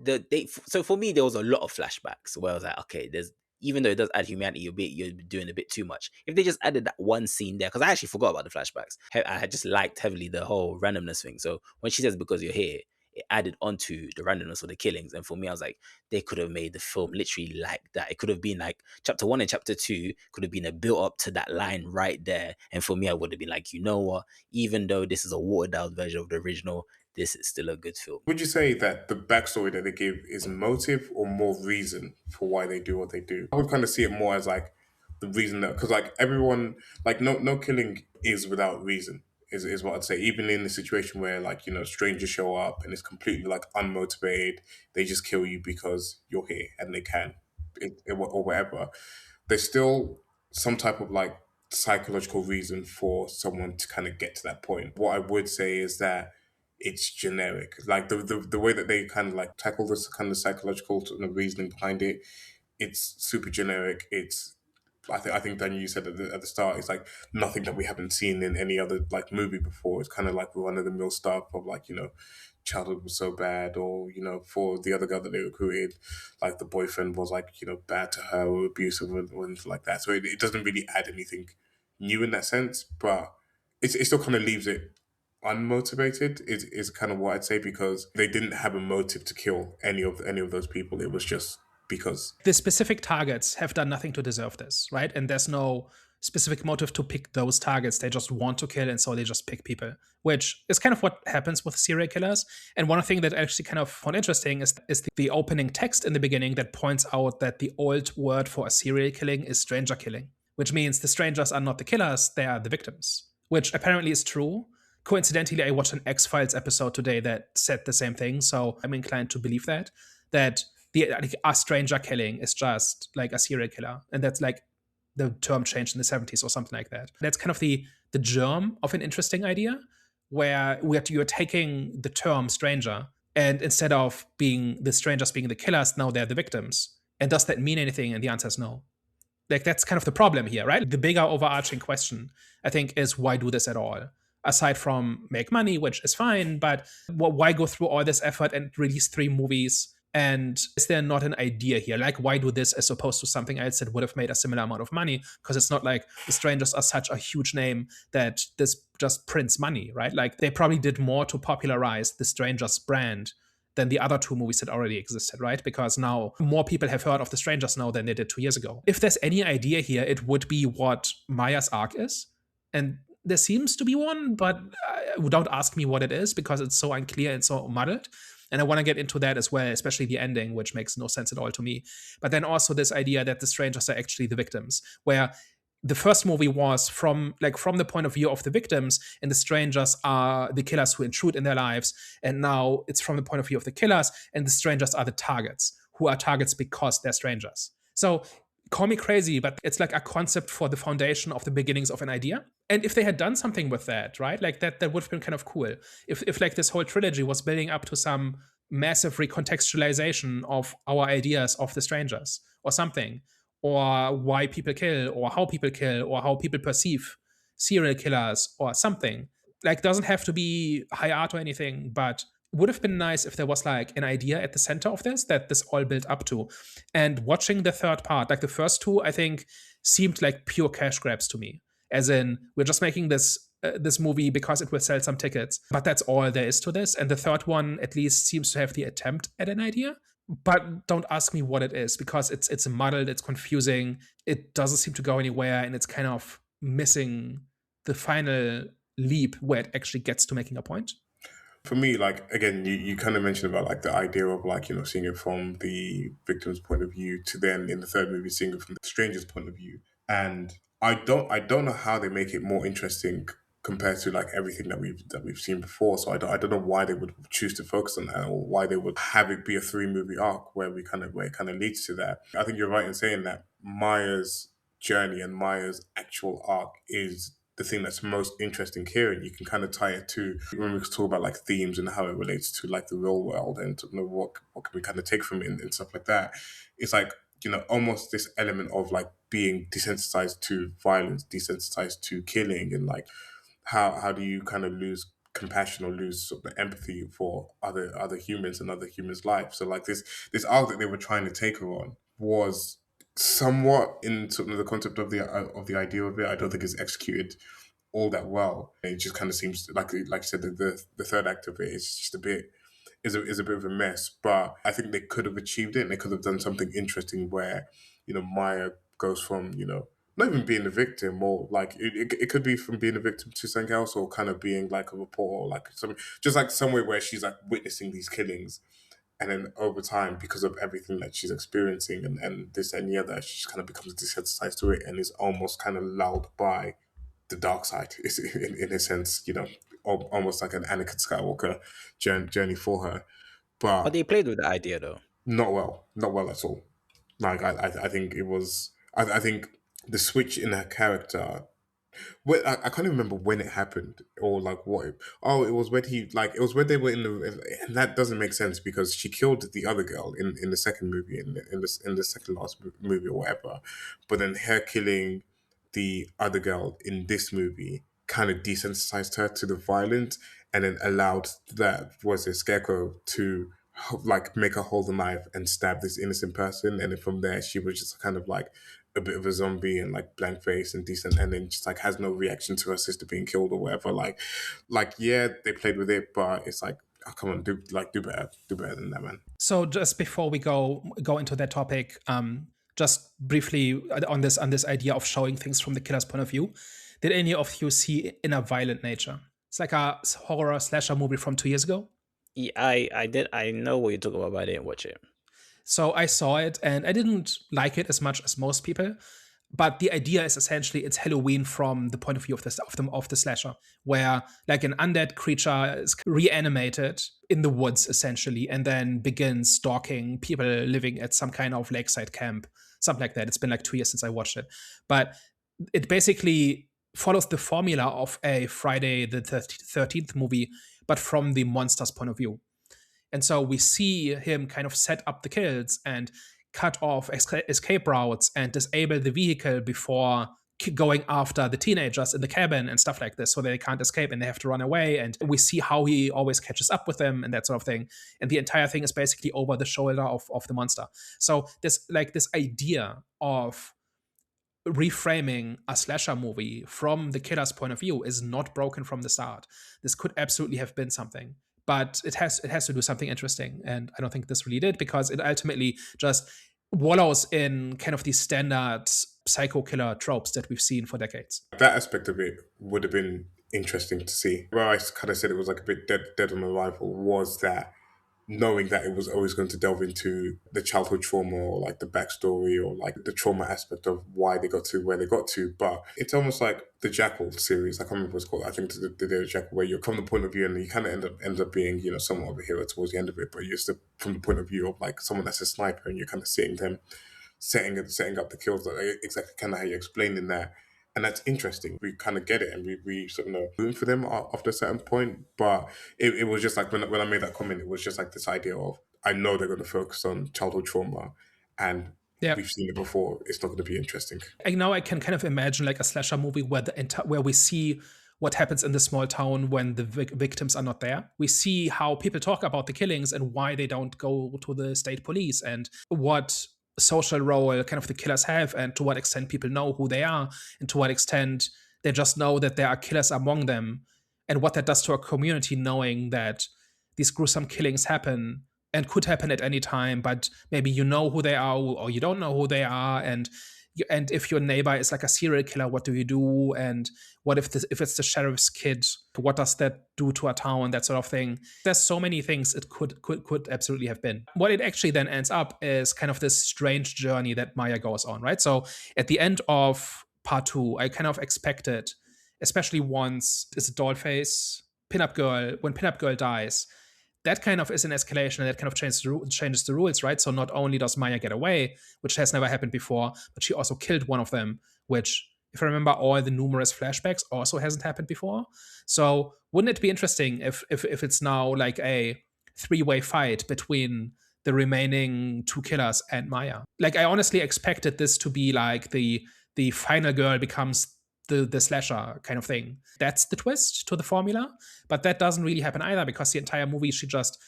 so for me, there was a lot of flashbacks where I was like, okay, there's even though it does add humanity a bit, you're doing a bit too much. If they just added that one scene there, because I actually forgot about the flashbacks. I had just liked heavily the whole randomness thing. So when she says because you're here, it added onto the randomness of the killings. And for me, I was like, they could have made the film literally like that. It could have been like chapter 1 and chapter 2 could have been a build up to that line right there. And for me, I would have been like, you know what? Even though this is a watered down version of the original, this is still a good film. Would you say that the backstory that they give is motive or more reason for why they do what they do? I would kind of see it more as like the reason that, because like everyone, like no killing is without reason. Is what I'd say. Even in the situation where like strangers show up and it's completely like unmotivated, they just kill you because you're here and they can, or whatever. There's still some type of like psychological reason for someone to kind of get to that point. What I would say is that it's generic. Like the way that they kind of like tackle this kind of psychological sort of reasoning behind it, it's super generic. It's I think Dan, you said at the start, it's like nothing that we haven't seen in any other like movie before. It's kind of like run of the mill stuff of like childhood was so bad, or for the other girl that they recruited, like the boyfriend was like bad to her or abusive or anything like that. So it doesn't really add anything new in that sense, but it still kind of leaves it unmotivated is kind of what I'd say, because they didn't have a motive to kill any of those people. It was just because. The specific targets have done nothing to deserve this, right? And there's no specific motive to pick those targets. They just want to kill, and so they just pick people, which is kind of what happens with serial killers. And one thing that I actually kind of found interesting is the opening text in the beginning that points out that the old word for a serial killing is stranger killing, which means the strangers are not the killers, they are the victims, which apparently is true. Coincidentally, I watched an X-Files episode today that said the same thing, so I'm inclined to believe that a stranger killing is just like a serial killer, and that's like the term changed in the 70s or something like that. That's kind of the germ of an interesting idea, where you're taking the term stranger, and instead of being the strangers being the killers, now they're the victims. And does that mean anything? And the answer is no. Like, that's kind of the problem here, right? The bigger overarching question, I think, is why do this at all? Aside from make money, which is fine, but why go through all this effort and release 3 movies? And is there not an idea here? Like, why do this as opposed to something else that would have made a similar amount of money? Because it's not like the strangers are such a huge name that this just prints money, right? Like, they probably did more to popularize the strangers brand than the other 2 movies that already existed, right? Because now more people have heard of the strangers now than they did 2 years ago. If there's any idea here, it would be what Maya's arc is. And there seems to be one, but don't ask me what it is, because it's so unclear and so muddled. And I want to get into that as well, especially the ending, which makes no sense at all to me. But then also this idea that the strangers are actually the victims, where the first movie was from the point of view of the victims, and the strangers are the killers who intrude in their lives. And now it's from the point of view of the killers, and the strangers are the targets, who are targets because they're strangers. So call me crazy, but it's like a concept for the foundation of the beginnings of an idea. And if they had done something with that, right, like that would have been kind of cool. If like this whole trilogy was building up to some massive recontextualization of our ideas of the strangers or something, or why people kill, or how people perceive serial killers or something. Like, doesn't have to be high art or anything, but would have been nice if there was like an idea at the center of this that this all built up to. And watching the third part, like the first 2, I think seemed like pure cash grabs to me, as in we're just making this movie because it will sell some tickets, but that's all there is to this. And the third one at least seems to have the attempt at an idea, but don't ask me what it is, because it's muddled, it's confusing, it doesn't seem to go anywhere, and it's kind of missing the final leap where it actually gets to making a point. For me, like, again, you kind of mentioned about like the idea of like seeing it from the victim's point of view, to then in the third movie seeing it from the stranger's point of view. And I don't know how they make it more interesting compared to like everything that we've seen before. So I don't know why they would choose to focus on that, or why they would have it be a 3-movie arc where it kind of leads to that. I think you're right in saying that Maya's journey and Maya's actual arc is the thing that's most interesting here, and you can kind of tie it to when we talk about like themes and how it relates to like the real world, and what can we kind of take from it and stuff like that. It's like almost this element of like being desensitized to violence, desensitized to killing, and like how do you kind of lose compassion or lose sort of empathy for other humans and other humans' lives? So like this arc that they were trying to take her on was somewhat in sort of the concept of the idea of it. I don't think it's executed all that well. It just kind of seems like I said, the third act of it is just a bit is a bit of a mess. But I think they could have achieved it, and they could have done something interesting where Maya goes from not even being the victim, or like it could be from being a victim to something else, or kind of being like a reporter, or like some just like somewhere where she's like witnessing these killings. And then over time, because of everything that she's experiencing and this and the other, she just kind of becomes desensitized to it and is almost kind of lulled by the dark side, is in a sense, almost like an Anakin Skywalker journey for her. But But they played with the idea though. not well at all. Like I think it was, I think the switch in her character. Well, I can't even remember when it happened or like what. Oh, it was when it was when they were in the. And that doesn't make sense because she killed the other girl in the second movie, in the second last movie or whatever. But then her killing the other girl in this movie kind of desensitized her to the violence, and then allowed that was a scarecrow to like make her hold the knife and stab this innocent person, and then from there she was just kind of like a bit of a zombie and like blank face and decent, and then just like has no reaction to her sister being killed or whatever. Like yeah, they played with it, but it's like, oh, come on, do better than that, man. So just before we go into that topic, just briefly on this idea of showing things from the killer's point of view, did any of you see In a Violent Nature? It's like a horror slasher movie from 2 years ago. Yeah, I did. I know what you're talking about, but I didn't watch it. So I saw it and I didn't like it as much as most people. But the idea is essentially it's Halloween from the point of view of the slasher, where like an undead creature is reanimated in the woods essentially, and then begins stalking people living at some kind of lakeside camp, something like that. It's been like 2 years since I watched it, but it basically follows the formula of a Friday the 13th movie, but from the monster's point of view. And so we see him kind of set up the kills and cut off escape routes and disable the vehicle before going after the teenagers in the cabin and stuff like this, so they can't escape and they have to run away. And we see how he always catches up with them and that sort of thing. And the entire thing is basically over the shoulder of the monster. So this idea of reframing a slasher movie from the killer's point of view is not broken from the start. This could absolutely have been something, but it has to do something interesting, and I don't think this really did, because it ultimately just wallows in kind of these standard psycho killer tropes that we've seen for decades. That aspect of it would have been interesting to see. Where I kind of said it was like a bit dead on arrival was that knowing that it was always going to delve into the childhood trauma or like the backstory or like the trauma aspect of why they got to where they got to. But it's almost like the Jackal series. I can't remember what it's called. I think the Jackal, where you're from the point of view and you kind of end up being, somewhat of a hero towards the end of it, but you're still from the point of view of like someone that's a sniper and you're kind of seeing them setting up the kills, like exactly kind of how you explained in there. And that's interesting. We kind of get it, and we sort of know room for them after a certain point. But it was just like when I made that comment, it was just like this idea of, I know they're going to focus on childhood trauma, and Yeah. we've seen it before. It's not going to be interesting. Now I can kind of imagine like a slasher movie where where we see what happens in the small town when the victims are not there. We see how people talk about the killings and why they don't go to the state police, and what social role kind of the killers have, and to what extent people know who they are, and to what extent they just know that there are killers among them, and what that does to a community, knowing that these gruesome killings happen and could happen at any time, but maybe you know who they are or you don't know who they are, and if your neighbor is like a serial killer, what do you do? And what if it's the sheriff's kid? What does that do to a town? That sort of thing. There's so many things it could absolutely have been. What it actually then ends up is kind of this strange journey that Maya goes on, right? So at the end of part 2, I kind of expected, especially once is a dollface pinup girl, when pinup girl dies, that kind of is an escalation, and that kind of changes the rules, right? So not only does Maya get away, which has never happened before, but she also killed one of them, which, if I remember all the numerous flashbacks, also hasn't happened before. So wouldn't it be interesting if it's now like a 3-way fight between the remaining two killers and Maya. Like, I honestly expected this to be like the final girl becomes the slasher kind of thing. That's the twist to the formula, but that doesn't really happen either, because the entire movie she just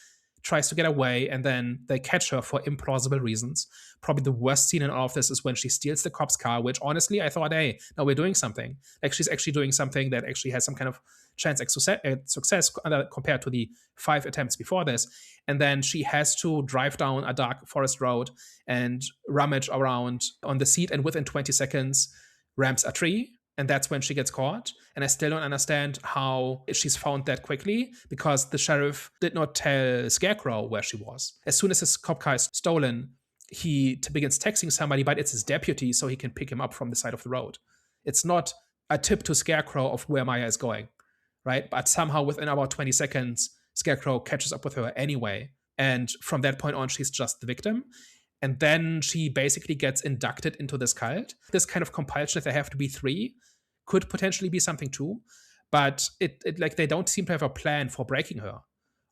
tries to get away, and then they catch her for implausible reasons. Probably the worst scene in all of this is when she steals the cop's car, which honestly I thought, hey, now we're doing something. Like, she's actually doing something that actually has some kind of chance at success compared to the 5 attempts before this. And then she has to drive down a dark forest road and rummage around on the seat, and within 20 seconds ramps a tree, and that's when she gets caught. And I still don't understand how she's found that quickly, because the sheriff did not tell Scarecrow where she was. As soon as his cop car is stolen, he begins texting somebody, but it's his deputy, so he can pick him up from the side of the road. It's not a tip to Scarecrow of where Maya is going, right? But somehow within about 20 seconds, Scarecrow catches up with her anyway. And from that point on, she's just the victim. And then she basically gets inducted into this cult. This kind of compulsion that there have to be 3 could potentially be something too, but it like they don't seem to have a plan for breaking her,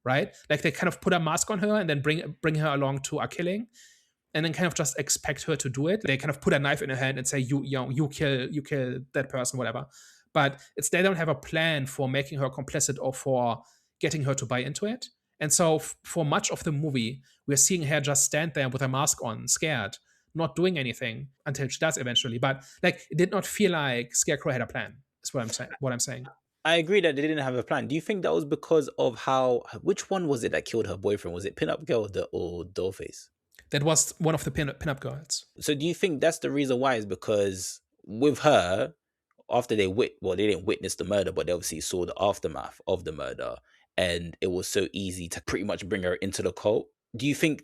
right? Like, they kind of put a mask on her and then bring her along to a killing, and then kind of just expect her to do it. They kind of put a knife in her hand and say, you kill that person, whatever. But they don't have a plan for making her complicit or for getting her to buy into it. And so for much of the movie, we're seeing her just stand there with a mask on, scared, not doing anything, until she does eventually. But like, it did not feel like Scarecrow had a plan. Is what I'm saying. I agree that they didn't have a plan. Do you think that was because of which one was it that killed her boyfriend? Was it Pinup Girl or Dollface? That was one of the pinup girls. So do you think that's the reason why? Is because with her, after they didn't witness the murder, but they obviously saw the aftermath of the murder, and it was so easy to pretty much bring her into the cult. Do you think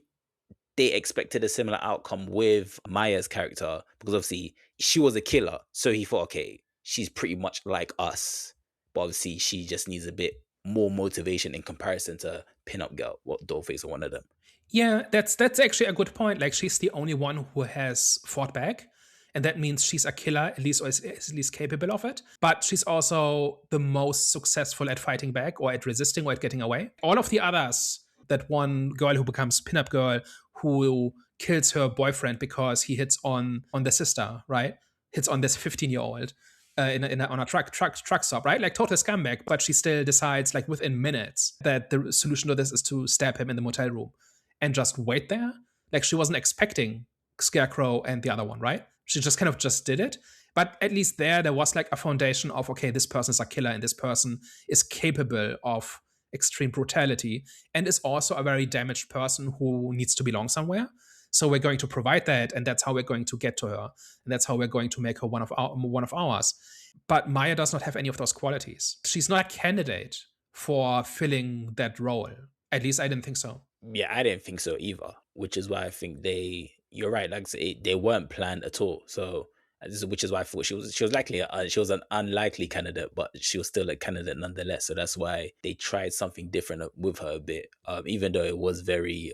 they expected a similar outcome with Maya's character? Because obviously she was a killer, so he thought, okay, she's pretty much like us, but obviously she just needs a bit more motivation in comparison to Pinup Girl, Dollface or one of them. Yeah, that's actually a good point. Like, she's the only one who has fought back, and that means she's a killer, at least, or is at least capable of it. But she's also the most successful at fighting back, or at resisting, or at getting away. All of the others, that one girl who becomes Pinup Girl, who kills her boyfriend because he hits on the sister, right? Hits on this 15-year-old on a truck stop, right? Like, total scumbag, but she still decides, like, within minutes, that the solution to this is to stab him in the motel room and just wait there. Like, she wasn't expecting Scarecrow and the other one, right? She just kind of just did it. But at least there was like a foundation of, okay, this person is a killer and this person is capable of extreme brutality and is also a very damaged person who needs to belong somewhere. So we're going to provide that, and that's how we're going to get to her, and that's how we're going to make her one of ours. But Maya does not have any of those qualities. She's not a candidate for filling that role. At least I didn't think so. Yeah, I didn't think so either, which is why I think you're right, like I say, they weren't planned at all. So which is why I thought she was she was an unlikely candidate, but she was still a candidate nonetheless. So that's why they tried something different with her a bit, even though it was very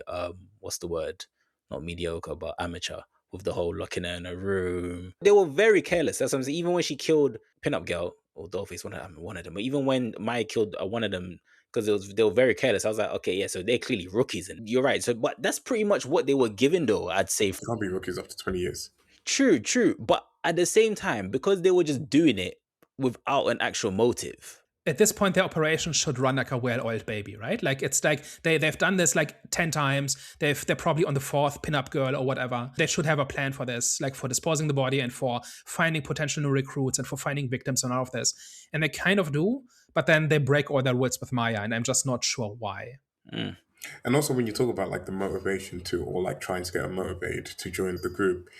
what's the word? Not mediocre, but amateur, with the whole locking her in a room. They were very careless. That's what I'm saying. Even when she killed Pinup Girl or Dollface, one of them, but even when Maya killed one of them, because they were very careless. I was like, okay, yeah, so they're clearly rookies, and you're right. So, but that's pretty much what they were given, though. I'd say Can't be rookies after 20 years. True, but at the same time, because they were just doing it without an actual motive. At this point, the operation should run like a well-oiled baby, right? Like, it's like they've done this like 10 times. They're probably on the 4th Pinup Girl or whatever. They should have a plan for this, like for disposing the body and for finding potential new recruits and for finding victims and all of this. And they kind of do, but then they break all their rules with Maya, and I'm just not sure why. Mm. And also, when you talk about like the motivation to, or like trying to get her motivated to join the group,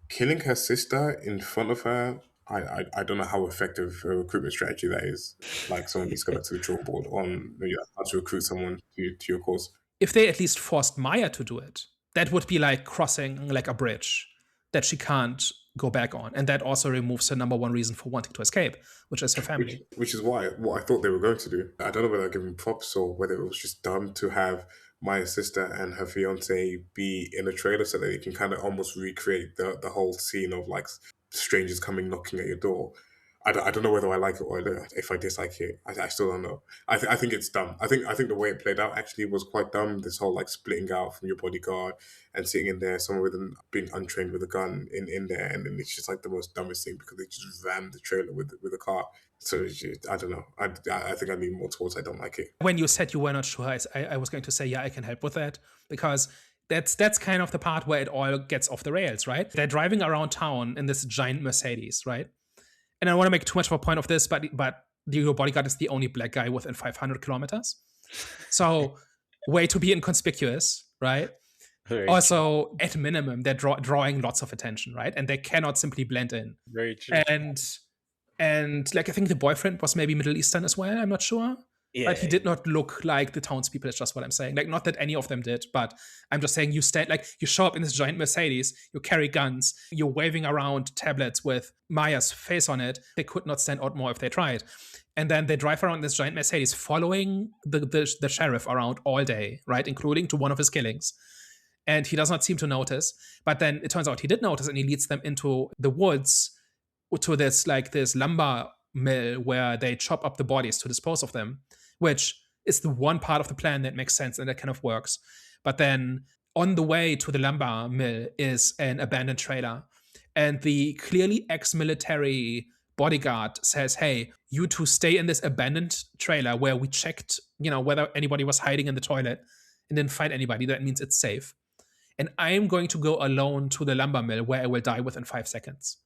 killing her sister in front of her, I don't know how effective a recruitment strategy that is. Like, someone needs to go back to the drawing board on how to recruit someone to your cause. If they at least forced Maya to do it, that would be like crossing like a bridge that she can't go back on. And that also removes her number one reason for wanting to escape, which is her family. Which is why what I thought they were going to do. I don't know whether they're giving props or whether it was just dumb to have Maya's sister and her fiance be in a trailer so that they can kind of almost recreate the whole scene of like strangers coming knocking at your door. I don't know whether I like it or if I dislike it. I still don't know. I think it's dumb. I think the way it played out actually was quite dumb. This whole like splitting out from your bodyguard and sitting in there, someone with being untrained with a gun in there, and then it's just like the most dumbest thing because they just rammed the trailer with a car. So I don't know. I think I lean more towards I don't like it. When you said you were not sure, I was going to say, yeah, I can help with that, because that's kind of the part where it all gets off the rails, right? They're driving around town in this giant Mercedes, right? And I don't want to make too much of a point of this, but your bodyguard is the only black guy within 500 kilometers. So way to be inconspicuous, right? Very also, true. At minimum, they're drawing lots of attention, right? And they cannot simply blend in. Very true. And like, I think the boyfriend was maybe Middle Eastern as well. I'm not sure. Yeah, but he did not look like the townspeople. That's just what I'm saying. Like, not that any of them did, but I'm just saying you show up in this giant Mercedes, you carry guns, you're waving around tablets with Maya's face on it. They could not stand out more if they tried. And then they drive around this giant Mercedes following the sheriff around all day, right? Including to one of his killings. And he does not seem to notice. But then it turns out he did notice, and he leads them into the woods to this lumber mill where they chop up the bodies to dispose of them, which is the one part of the plan that makes sense and that kind of works. But then on the way to the lumber mill is an abandoned trailer. And the clearly ex-military bodyguard says, hey, you two stay in this abandoned trailer where we checked, whether anybody was hiding in the toilet and didn't find anybody. That means it's safe. And I am going to go alone to the lumber mill where I will die within 5 seconds.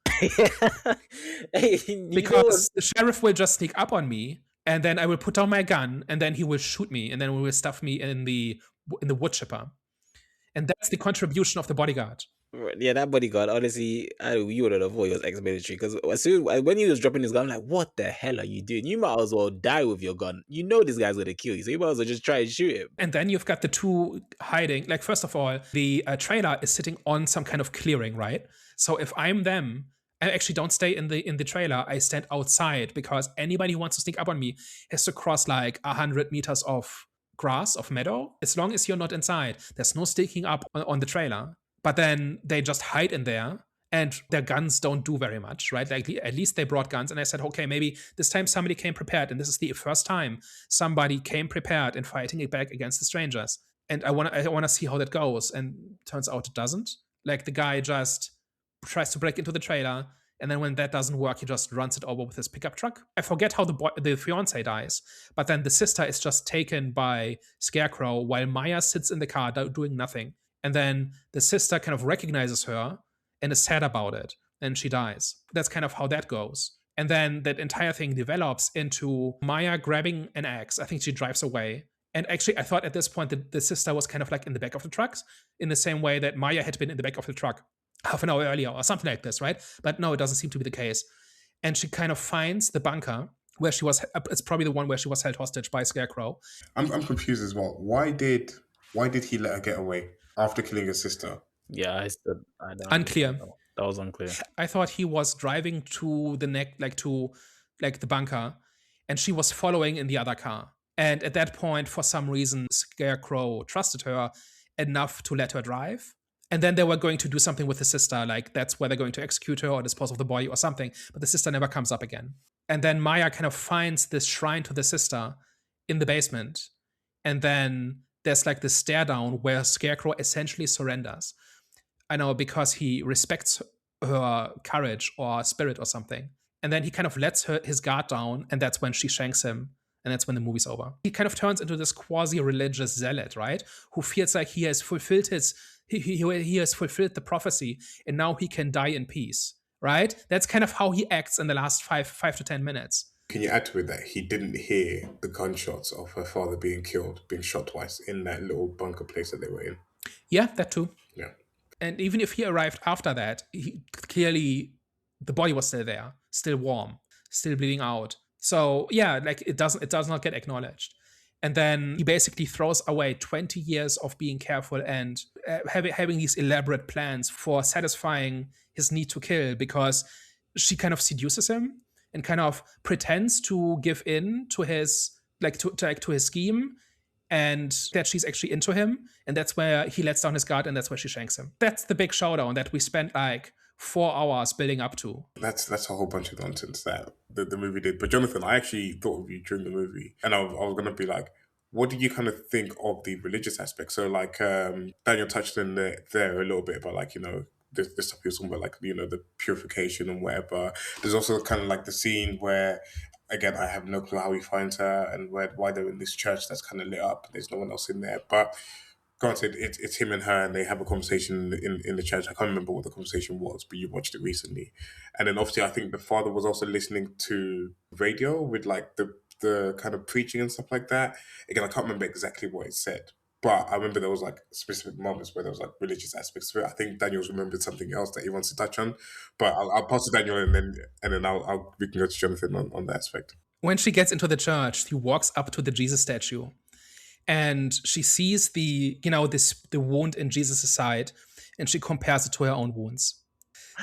Because the sheriff will just sneak up on me, and then I will put down my gun, and then he will shoot me, and then we will stuff me in the wood chipper. And that's the contribution of the bodyguard. Yeah, that bodyguard, honestly, you would have thought he was ex-military, because when he was dropping his gun, I'm like, what the hell are you doing? You might as well die with your gun. You know this guy's going to kill you, so you might as well just try and shoot him. And then you've got the two hiding. Like, first of all, the trailer is sitting on some kind of clearing, right? So if I'm them, I actually don't stay in the trailer. I stand outside, because anybody who wants to sneak up on me has to cross like 100 meters of grass, of meadow. As long as you're not inside, there's no sneaking up on the trailer. But then they just hide in there, and their guns don't do very much, right? Like, at least they brought guns. And I said, okay, maybe this time somebody came prepared. And this is the first time somebody came prepared in fighting it back against the strangers. And I want to see how that goes. And turns out it doesn't. Like, the guy just tries to break into the trailer, and then when that doesn't work, he just runs it over with his pickup truck. I forget how the fiance dies, but then the sister is just taken by Scarecrow while Maya sits in the car doing nothing. And then the sister kind of recognizes her and is sad about it, and she dies. That's kind of how that goes. And then that entire thing develops into Maya grabbing an axe. I think she drives away. And actually, I thought at this point that the sister was kind of like in the back of the trucks, in the same way that Maya had been in the back of the truck half an hour earlier or something like this, right? But no, it doesn't seem to be the case. And she kind of finds the bunker where she was. It's probably the one where she was held hostage by Scarecrow. I'm confused as well. Why did he let her get away after killing his sister? Yeah, I don't unclear. That was unclear. I thought he was driving to the the bunker, and she was following in the other car. And at that point, for some reason, Scarecrow trusted her enough to let her drive. And then they were going to do something with the sister, like that's where they're going to execute her or dispose of the body or something. But the sister never comes up again. And then Maya kind of finds this shrine to the sister in the basement. And then there's like this stare down where Scarecrow essentially surrenders. I know, because he respects her courage or spirit or something. And then he kind of lets his guard down, and that's when she shanks him. And that's when the movie's over. He kind of turns into this quasi-religious zealot, right? Who feels like he has fulfilled he has fulfilled the prophecy, and now he can die in peace, right? That's kind of how he acts in the last 5 to 10 minutes. Can you add to it that he didn't hear the gunshots of her father being shot twice in that little bunker place that they were in? Yeah, that too. Yeah. And even if he arrived after that, clearly the body was still there, still warm, still bleeding out. So yeah, like it does not get acknowledged. And then he basically throws away 20 years of being careful and having these elaborate plans for satisfying his need to kill, because she kind of seduces him and kind of pretends to give in to his to his scheme, and that she's actually into him. And that's where he lets down his guard, and that's where she shanks him. That's the big showdown that we spent like 4 hours building up to. That's a whole bunch of nonsense that the movie did. But Jonathan, I actually thought of you during the movie, and I was going to be like, what did you kind of think of the religious aspect? So like Daniel touched in there a little bit about like, this stuff he was talking about, like, the purification and whatever. There's also kind of like the scene where, again, I have no clue how he finds her and why they're in this church that's kind of lit up. There's no one else in there, but granted, it's him and her, and they have a conversation in the church. I can't remember what the conversation was, but you watched it recently. And then obviously, I think the father was also listening to radio with like the kind of preaching and stuff like that. Again, I can't remember exactly what it said, but I remember there was like specific moments where there was like religious aspects to it. I think Daniel's remembered something else that he wants to touch on, but I'll pass to Daniel, and then we can go to Jonathan on that aspect. When she gets into the church, she walks up to the Jesus statue, and she sees the wound in Jesus' side, and she compares it to her own wounds.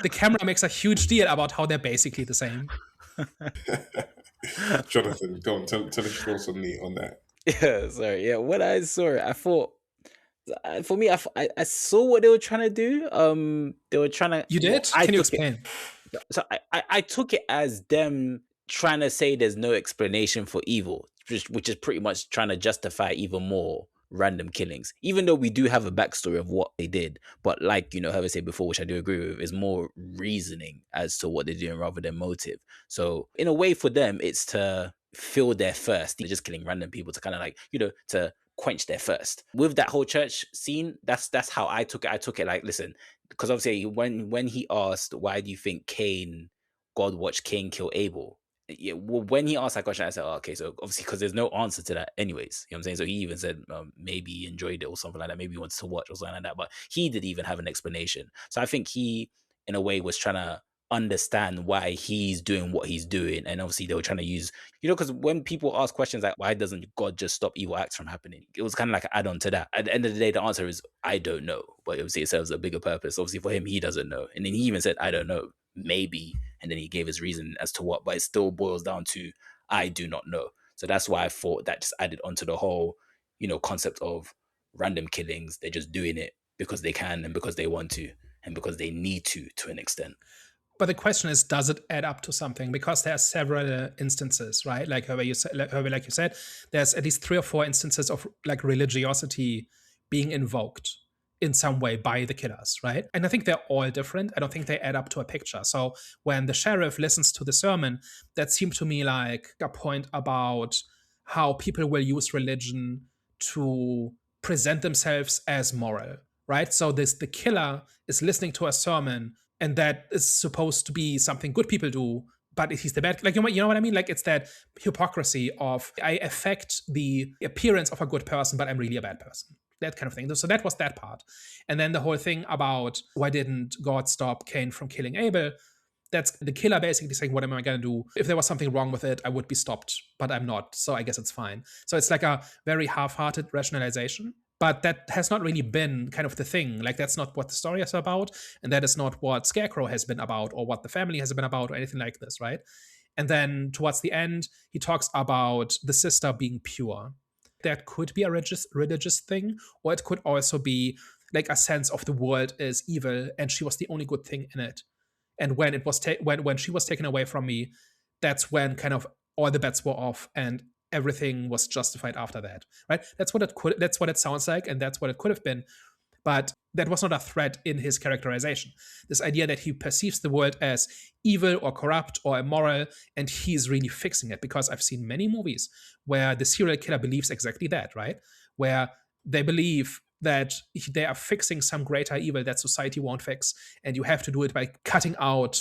The camera makes a huge deal about how they're basically the same. Jonathan, go on, tell us your thoughts on that. Yeah, sorry. Yeah, when I saw it, I thought, for me, I saw what they were trying to do. They were trying to. You did? Can you explain? So I took it as them trying to say there's no explanation for evil, which is pretty much trying to justify even more random killings, even though we do have a backstory of what they did. But like, Heather said before, which I do agree with, is more reasoning as to what they're doing rather than motive. So in a way for them, it's to fill their thirst. They're just killing random people to kind of like, to quench their thirst. With that whole church scene, that's how I took it. I took it like, listen, because obviously when he asked, why do you think God watched Cain kill Abel? Yeah, well, when he asked that question, I said, oh, okay, so obviously because there's no answer to that anyways, you know what I'm saying? So he even said maybe he enjoyed it or something like that, maybe he wants to watch or something like that, but he didn't even have an explanation. So I think he, in a way, was trying to understand why he's doing what he's doing. And obviously they were trying to use, because when people ask questions like, why doesn't God just stop evil acts from happening? It was kind of like an add-on to that. At the end of the day, the answer is, I don't know. But obviously it serves a bigger purpose. Obviously for him, he doesn't know. And then he even said, I don't know, maybe. And then he gave his reason as to what, but it still boils down to, I do not know. So that's why I thought that just added onto the whole, concept of random killings. They're just doing it because they can and because they want to and because they need to an extent. But the question is, does it add up to something? Because there are several instances, right? Like you said, there's at least 3 or 4 instances of like religiosity being invoked in some way by the killers, right? And I think they're all different. I don't think they add up to a picture. So when the sheriff listens to the sermon, that seemed to me like a point about how people will use religion to present themselves as moral, right? So the killer is listening to a sermon, and that is supposed to be something good people do, but he's the bad. Like, you know what I mean? Like, it's that hypocrisy of, I affect the appearance of a good person, but I'm really a bad person. That kind of thing. So that was that part. And then the whole thing about why didn't God stop Cain from killing Abel? That's the killer basically saying, what am I going to do? If there was something wrong with it, I would be stopped, but I'm not. So I guess it's fine. So it's like a very half-hearted rationalization. But that has not really been kind of the thing. Like, that's not what the story is about. And that is not what Scarecrow has been about or what the family has been about or anything like this, right? And then towards the end, he talks about the sister being pure. That could be a religious thing, or it could also be like a sense of the world is evil and she was the only good thing in it. And when it was when she was taken away from me, that's when kind of all the bets were off and everything was justified after that, right? That's what it sounds like, and that's what it could have been. But that was not a threat in his characterization. This idea that he perceives the world as evil or corrupt or immoral, and he's really fixing it. Because I've seen many movies where the serial killer believes exactly that, right? Where they believe that they are fixing some greater evil that society won't fix, and you have to do it by cutting out,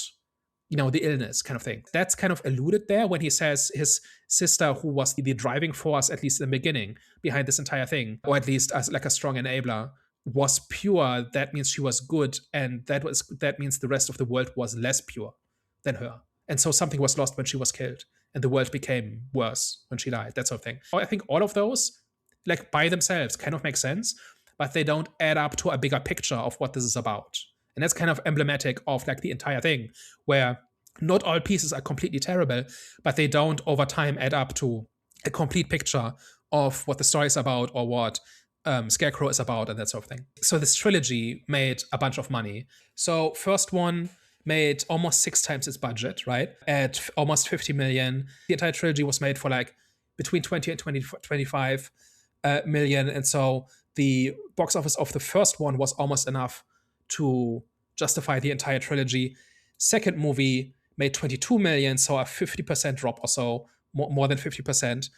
the illness kind of thing. That's kind of alluded there when he says his sister, who was the driving force, at least in the beginning, behind this entire thing, or at least as like a strong enabler, was pure. That means she was good, and that means the rest of the world was less pure than her. And so something was lost when she was killed, and the world became worse when she died, that sort of thing. I think all of those, like by themselves, kind of make sense, but they don't add up to a bigger picture of what this is about. And that's kind of emblematic of like the entire thing, where not all pieces are completely terrible, but they don't over time add up to a complete picture of what the story is about or what Scarecrow is about and that sort of thing. So this trilogy made a bunch of money. So first one made almost 6 times its budget, right? At almost 50 million. The entire trilogy was made for like between 20 and 25 million. And so the box office of the first one was almost enough to justify the entire trilogy. Second movie made 22 million, so a 50% drop or so, more than 50%.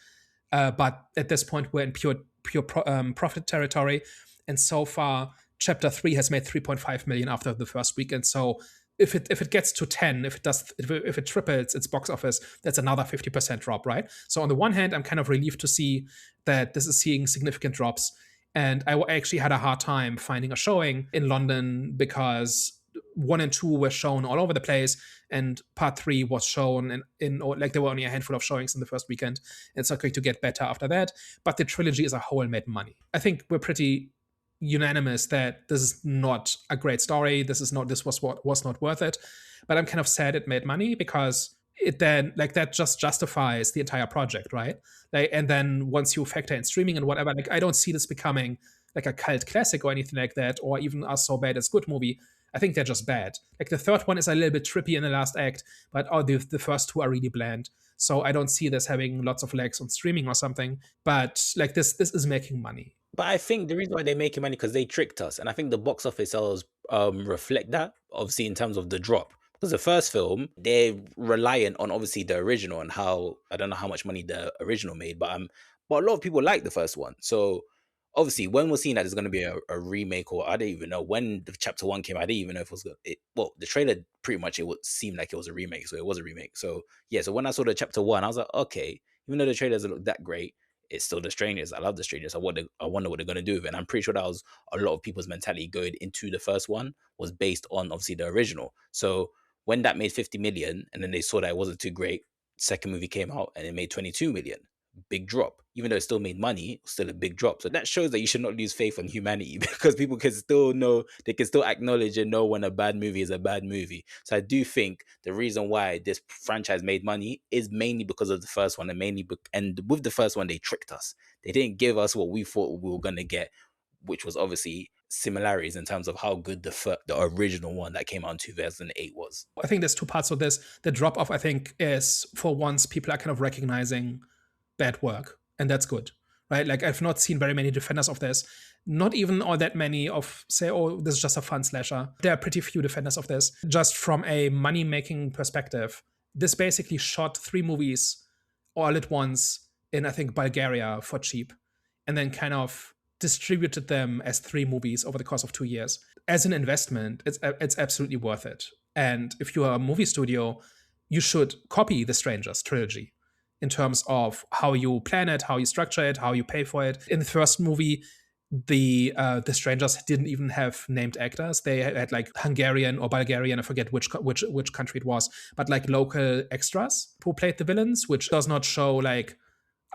But at this point, we're in pure profit territory. And so far, Chapter 3 has made 3.5 million after the first week. And so if it gets to 10, if it triples its box office, that's another 50% drop, right? So on the one hand, I'm kind of relieved to see that this is seeing significant drops. And I actually had a hard time finding a showing in London because 1 and 2 were shown all over the place, and part 3 was shown in like there were only a handful of showings in the first weekend. It's not going to get better after that. But the trilogy as a whole made money. I think we're pretty unanimous that this is not a great story. This was not worth it. But I'm kind of sad it made money because it then like that just justifies the entire project, right? Like, and then once you factor in streaming and whatever, like I don't see this becoming like a cult classic or anything like that, or even a so bad as good movie. I think they're just bad. Like the third one is a little bit trippy in the last act, but the first two are really bland. So I don't see this having lots of legs on streaming or something. But like this is making money. But I think the reason why they're making money because they tricked us, and I think the box office sales reflect that. Obviously, in terms of the drop, because the first film they're reliant on obviously the original and how I don't know how much money the original made, but a lot of people like the first one. So obviously, when we're seeing that there's going to be a remake, or I don't even know when the chapter 1 came, I didn't even know if it was well, the trailer pretty much it would seem like it was a remake, so it was a remake. So yeah, so when I saw the chapter 1, I was like, okay, even though the trailer doesn't look that great, it's still the Strangers. I love the Strangers. I wonder what they're gonna do with it. And I'm pretty sure that was a lot of people's mentality going into the first one was based on obviously the original. So when that made 50 million and then they saw that it wasn't too great, second movie came out and it made 22 million. Big drop. Even though it still made money, it was still a big drop. So that shows that you should not lose faith on humanity because people can still know, they can still acknowledge and know when a bad movie is a bad movie. So I do think the reason why this franchise made money is mainly because of the first one, and with the first one, they tricked us. They didn't give us what we thought we were going to get, which was obviously similarities in terms of how good the original one that came out in 2008 was. I think there's two parts of this. The drop off, I think, is for once people are kind of recognizing bad work, and that's good, right? Like I've not seen very many defenders of this, not even all that many of say, oh, this is just a fun slasher. There are pretty few defenders of this. Just from a money making perspective, this basically shot 3 movies all at once in I think Bulgaria for cheap, and then kind of distributed them as 3 movies over the course of 2 years. As an investment, it's absolutely worth it. And if you are a movie studio, you should copy the Strangers trilogy in terms of how you plan it, how you structure it, how you pay for it. In the first movie, the Strangers didn't even have named actors. They had like Hungarian or Bulgarian, I forget which country it was, but like local extras who played the villains, which does not show like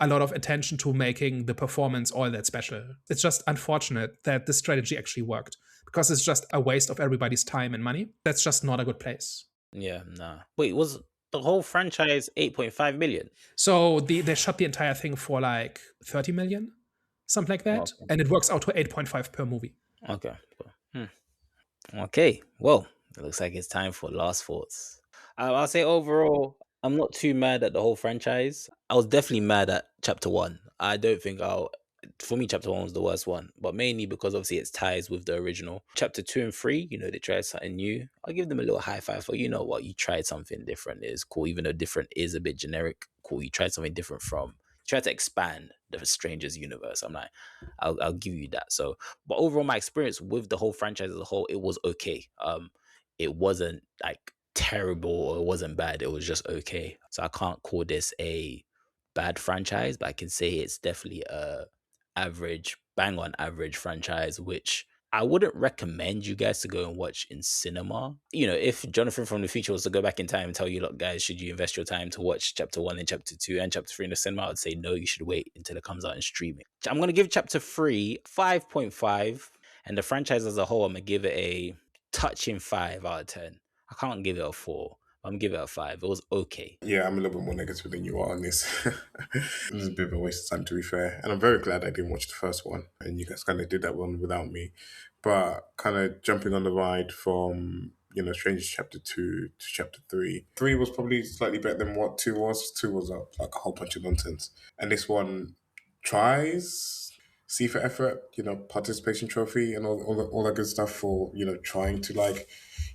a lot of attention to making the performance all that special. It's just unfortunate that this strategy actually worked because it's just a waste of everybody's time and money. That's just not a good place. Yeah, nah. Wait, was the whole franchise 8.5 million? So they shot the entire thing for like 30 million, something like that. Okay. And it works out to 8.5 per movie. Okay. Okay. Well, it looks like it's time for last thoughts. I'll say overall, I'm not too mad at the whole franchise. I was definitely mad at chapter 1. I don't think for me, chapter 1 was the worst one, but mainly because obviously it's ties with the original. Chapter 2 and 3, they tried something new. I'll give them a little high five for, you know what, you tried something different. It's cool, even though different is a bit generic. Cool, you tried something different try to expand the Strangers universe. I'm like, I'll give you that. So, but overall, my experience with the whole franchise as a whole, it was okay. It wasn't like terrible or it wasn't bad. It was just okay. So I can't call this a bad franchise, but I can say it's definitely a average, bang on average franchise, which I wouldn't recommend you guys to go and watch in cinema. If Jonathan from the future was to go back in time and tell you, look, guys, should you invest your time to watch chapter 1 and chapter 2 and chapter 3 in the cinema? I'd say no, you should wait until it comes out in streaming. I'm going to give chapter 3 5.5, and the franchise as a whole, I'm going to give it a touching 5 out of 10. I can't give it a 4. I'm gonna give it a 5. It was okay. Yeah, I'm a little bit more negative than you are on this. It was a bit of a waste of time, to be fair. And I'm very glad I didn't watch the first one, and you guys kind of did that one without me. But kind of jumping on the ride from Strangers chapter 2 to chapter 3. 3 was probably slightly better than what 2 was. 2 was like a whole bunch of nonsense. And this one tries, C for effort, participation trophy and all that good stuff for, trying to like,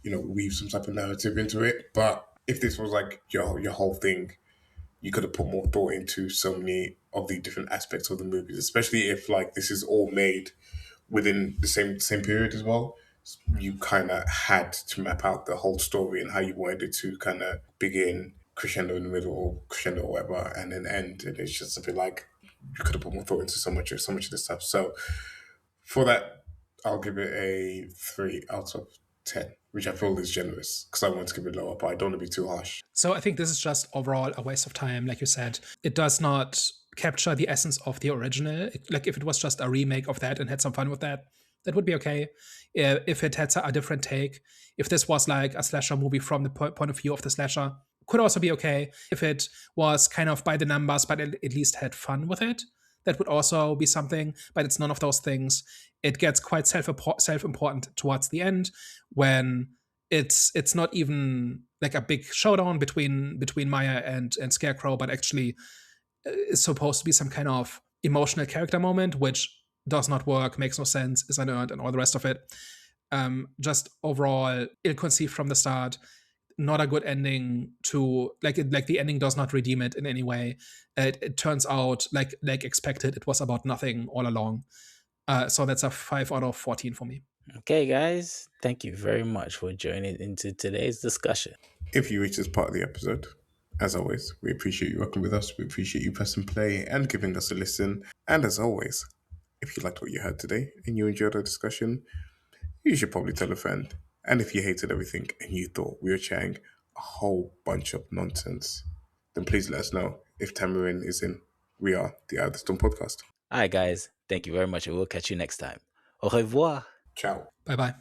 weave some type of narrative into it. But if this was like your whole thing, you could have put more thought into so many of the different aspects of the movies, especially if like this is all made within the same period as well. You kind of had to map out the whole story and how you wanted it to kind of begin, crescendo in the middle, or crescendo or whatever, and then end. And it's just a bit like you could have put more thought into so much of this stuff. So for that, I'll give it a 3 out of 10, which I feel is generous because I want to give it lower, but I don't want to be too harsh. So I think this is just overall a waste of time. Like you said, it does not capture the essence of the original. Like if it was just a remake of that and had some fun with that, that would be okay. If it had a different take, if this was like a slasher movie from the point of view of the slasher, could also be okay. If it was kind of by the numbers, but at least had fun with it, that would also be something. But it's none of those things. It gets quite self-important towards the end when it's not even like a big showdown between Maya and Scarecrow, but actually is supposed to be some kind of emotional character moment, which does not work, makes no sense, is unearned, and all the rest of it. Just overall ill-conceived from the start. Not a good ending to like the ending does not redeem it in any way. It turns out like expected, it was about nothing all along. So that's a 5 out of 14 for me. Okay, guys, thank you very much for joining into today's discussion. If you reach this part of the episode, as always, we appreciate you working with us. We appreciate you pressing play and giving us a listen. And as always, if you liked what you heard today and you enjoyed our discussion, you should probably tell a friend. And if you hated everything and you thought we were chatting a whole bunch of nonsense, then please let us know. If Tamarin is in, we are the Out of the Storm podcast. All right, guys, thank you very much, and we'll catch you next time. Au revoir. Ciao. Bye bye.